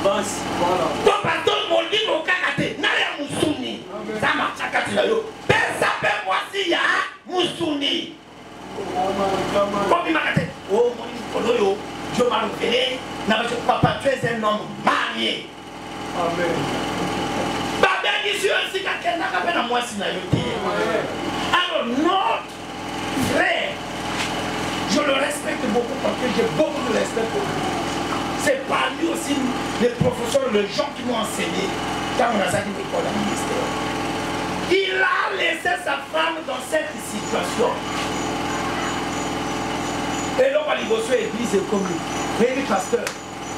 Avance, voilà. Donc pasteur mon livre au kakate, n'a rien mon souni. Ça marche à Katilayo. Personne peut moi s'il y a mon souni. Comme il m'a dit, oh mon livre, je m'en révélé, papa, tu es un homme marié. Amen. Papa, ici aussi, quelqu'un n'a pas de moi si alors, notre frère, je le respecte beaucoup parce que j'ai beaucoup de respect pour lui. C'est parmi aussi les professeurs, les gens qui m'ont enseigné quand on a sorti de l'école à ministère. Il a laissé sa femme dans cette situation. Et là, on va négocier l'église et commune. Mais pasteur,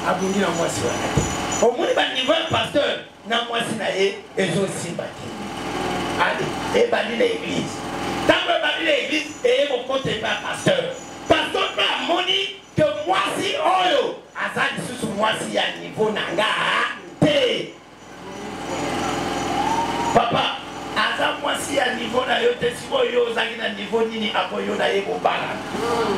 abonné à moi sur la au moins, il va pasteur, n'a moi si naïe, et aussi bâti. Allez, et banni l'église. Tant que banni l'église, et mon compte est pas pasteur. Pasteur, pas moni, que moi si oyo, azali sous moi si à niveau nanga, te. Papa, azali moi si à niveau. niveau na yo te siko yo ozaki na niveau nini akoyo na ye kobala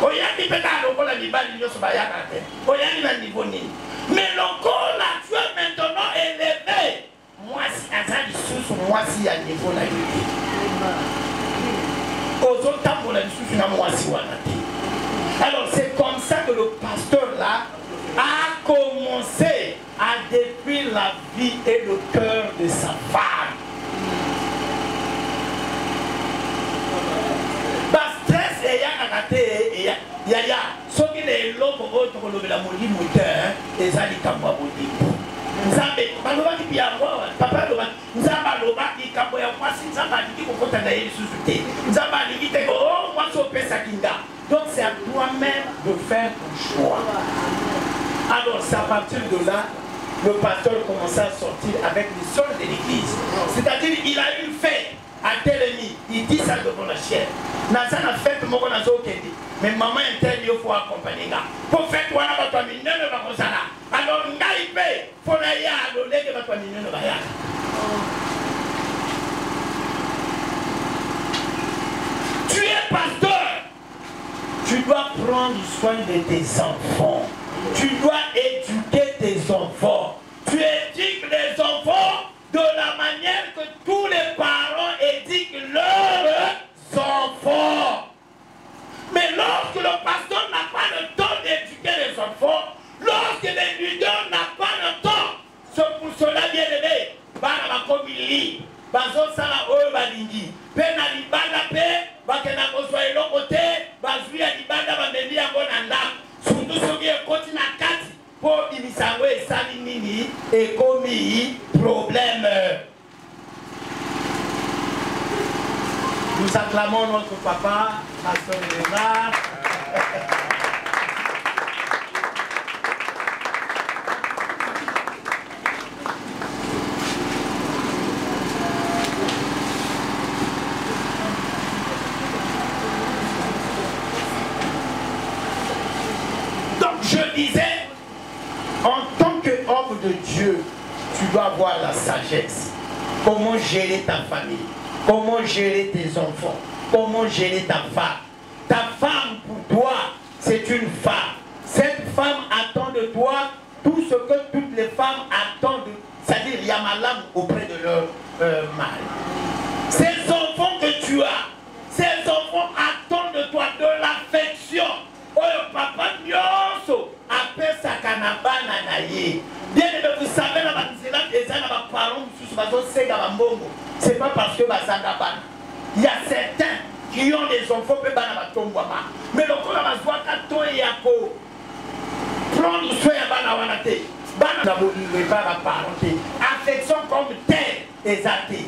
oyaki mpe kaka lokola mibali nyonso bayaka te oyaki na niveau nini mais lokola tu es maintenant élevé mwasi aza lisusu mwasi ya niveau na yo te ozotambola lisusu na mwasi wana te. Alors c'est comme ça que le pasteur là a commencé à détruire la vie et le cœur de sa femme. Parce que stress et ya ce qui est l'autre autre que la maudit mouteur et ça dit comme maudit. Nzambe baloba ki biango papa loba nzamba loba ki kambo ya mwasi nzamba ki kokota na yesu te nzamba lingi te oh moi so pesa kinga. Donc c'est à toi-même de faire ton choix. Alors c'est à partir de là le pasteur commença à sortir avec les soeurs de l'église. C'est-à-dire il a une fête à Télémi, il dit ça devant la chair. Dans sa fête moko na zo kendi. Mais maman interne il faut accompagner là. Pour faire toi na ba minene ba kosala. Alors ngai pe faut na ya lo leke ba minene ba ya. Tu es pasteur. Tu dois prendre soin de tes enfants. Tu dois éduquer tes enfants. Tu éduques les enfants de la manière que tous les parents éduquent leurs enfants. Mais lorsque le pasteur n'a pas le temps d'éduquer les enfants, lorsque les leaders n'ont pas le temps, c'est pour cela bien aimé, bana bakomili, bazo sala oyo balingi, pe na libanda pe bakena kozwa eloko te, bazwi ya libanda bameli yango na ndako. Surtout soki ekoti na kati po bimisango esali nini ekomi problème. Nous acclamons notre papa, Pasteur Léonard. Donc je disais, en tant qu'homme de Dieu, tu dois avoir la sagesse. Comment gérer ta famille? Comment gérer tes enfants? Comment gérer ta femme? Ta femme, pour toi, c'est une femme. Cette femme attend de toi tout ce que toutes les femmes attendent. C'est-à-dire, il y a ma lame auprès de leur mari. Ces enfants que tu as, ces enfants attendent de toi de l'affection. Oh, papa, nyoso, appelle ça kanabana naye. Bien aimé, vous savez, la banzela des ans, la parole, c'est pas parce que Bazangabana. Il y a certains qui ont des enfants, mais le coup, la voix kato et yako. Prendre soin à Banawanate. Banawanate, pas la parenté. Affection comme telle est athée.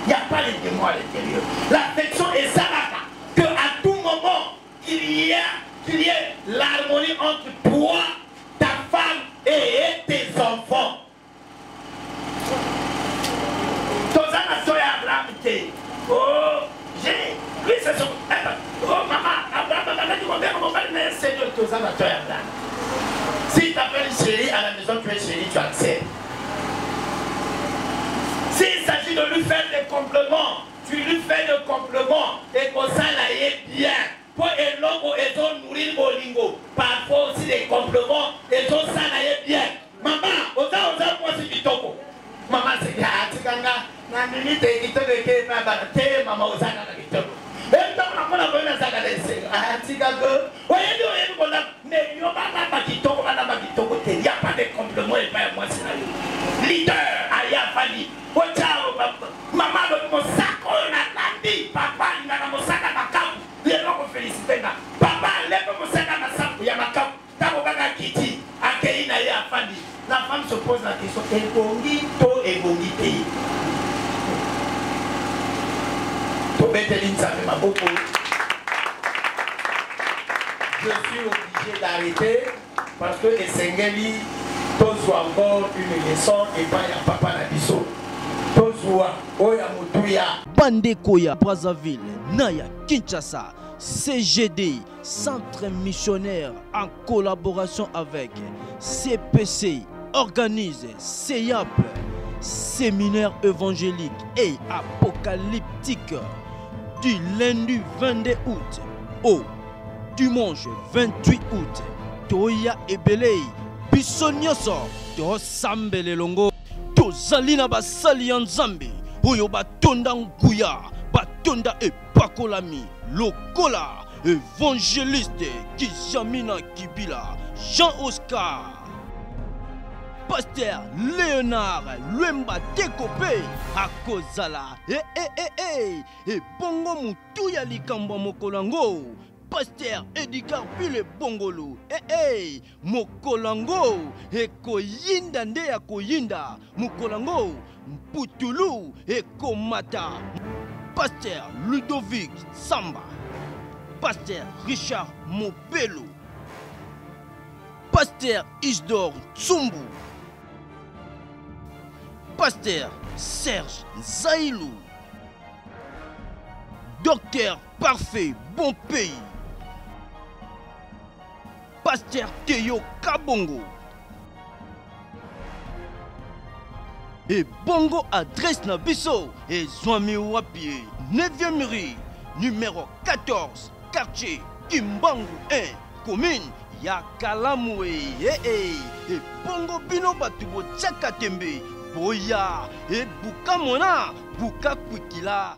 Il n'y a pas les démons à l'intérieur. L'affection est salaka. Que à tout moment, qu'il y ait l'harmonie entre toi, ta femme et tes enfants. Oh, j'ai. Lui, c'est son. Oh, maman, Abraham, Seigneur, si tu t'appelles chérie à la maison, tu es chérie, tu acceptes. S'il s'agit de lui faire des compliments, tu lui fais des compliments et qu'on s'aille bien. Pour et l'homme et son nourrir au lingo. Parfois aussi des compliments et son s'aille bien. Maman, moi c'est du topo. Maman, c'est bien, na nini te kitoko ke na ba te mama osaka na kitoko ento na kona bona saka lese atika go oyendo oyendo kona ne yo ba kitoko te y a pas de compliment et pas moi c'est là leader aya fali o chao mama do mo sako na tandi papa na mo saka na kapu le loko féliciter na papa le mo saka na sapu ya makapu tabo kaka kiti akei na ya fali. La femme se pose la question ebongi to ebongi te. Je suis obligé d'arrêter parce que Esengeli tozwa encore une leçon et pas ya papa na biso. Tozwa oya mutuya. Bandeko ya Brazzaville, Naya Kinshasa, CGD, Centre missionnaire en collaboration avec CPC, organise CEAP, séminaire évangélique et apocalyptique. du lundi 22 août au dimanche 28 août. Toya ebelei biso nyonso tosambele longo tozali na basali ya Nzambe oyo batonda nguya batonda epakolami lokola évangéliste Kizamina Kibila Jean-Oscar Pasteur Léonard Lwemba Tekope akozala bongo mutu ya likambo mokolango Pasteur Edgar Pile Bongolo mokolango ekoyinda nde ya koyinda mokolango mputulu ekomata Pasteur Ludovic Samba Pasteur Richard Mopelo Pasteur Isdor Tsumbu Pasteur Serge Zailou Docteur Parfait Bon Pays Pasteur Teyo Kabongo et bongo adresse na biso et Zwami Wapie 9e rue numéro 14 quartier Kimbangu 1 commune ya Kalamoué et bongo bino batu botiaka tembe boya et buka mona buka kwikila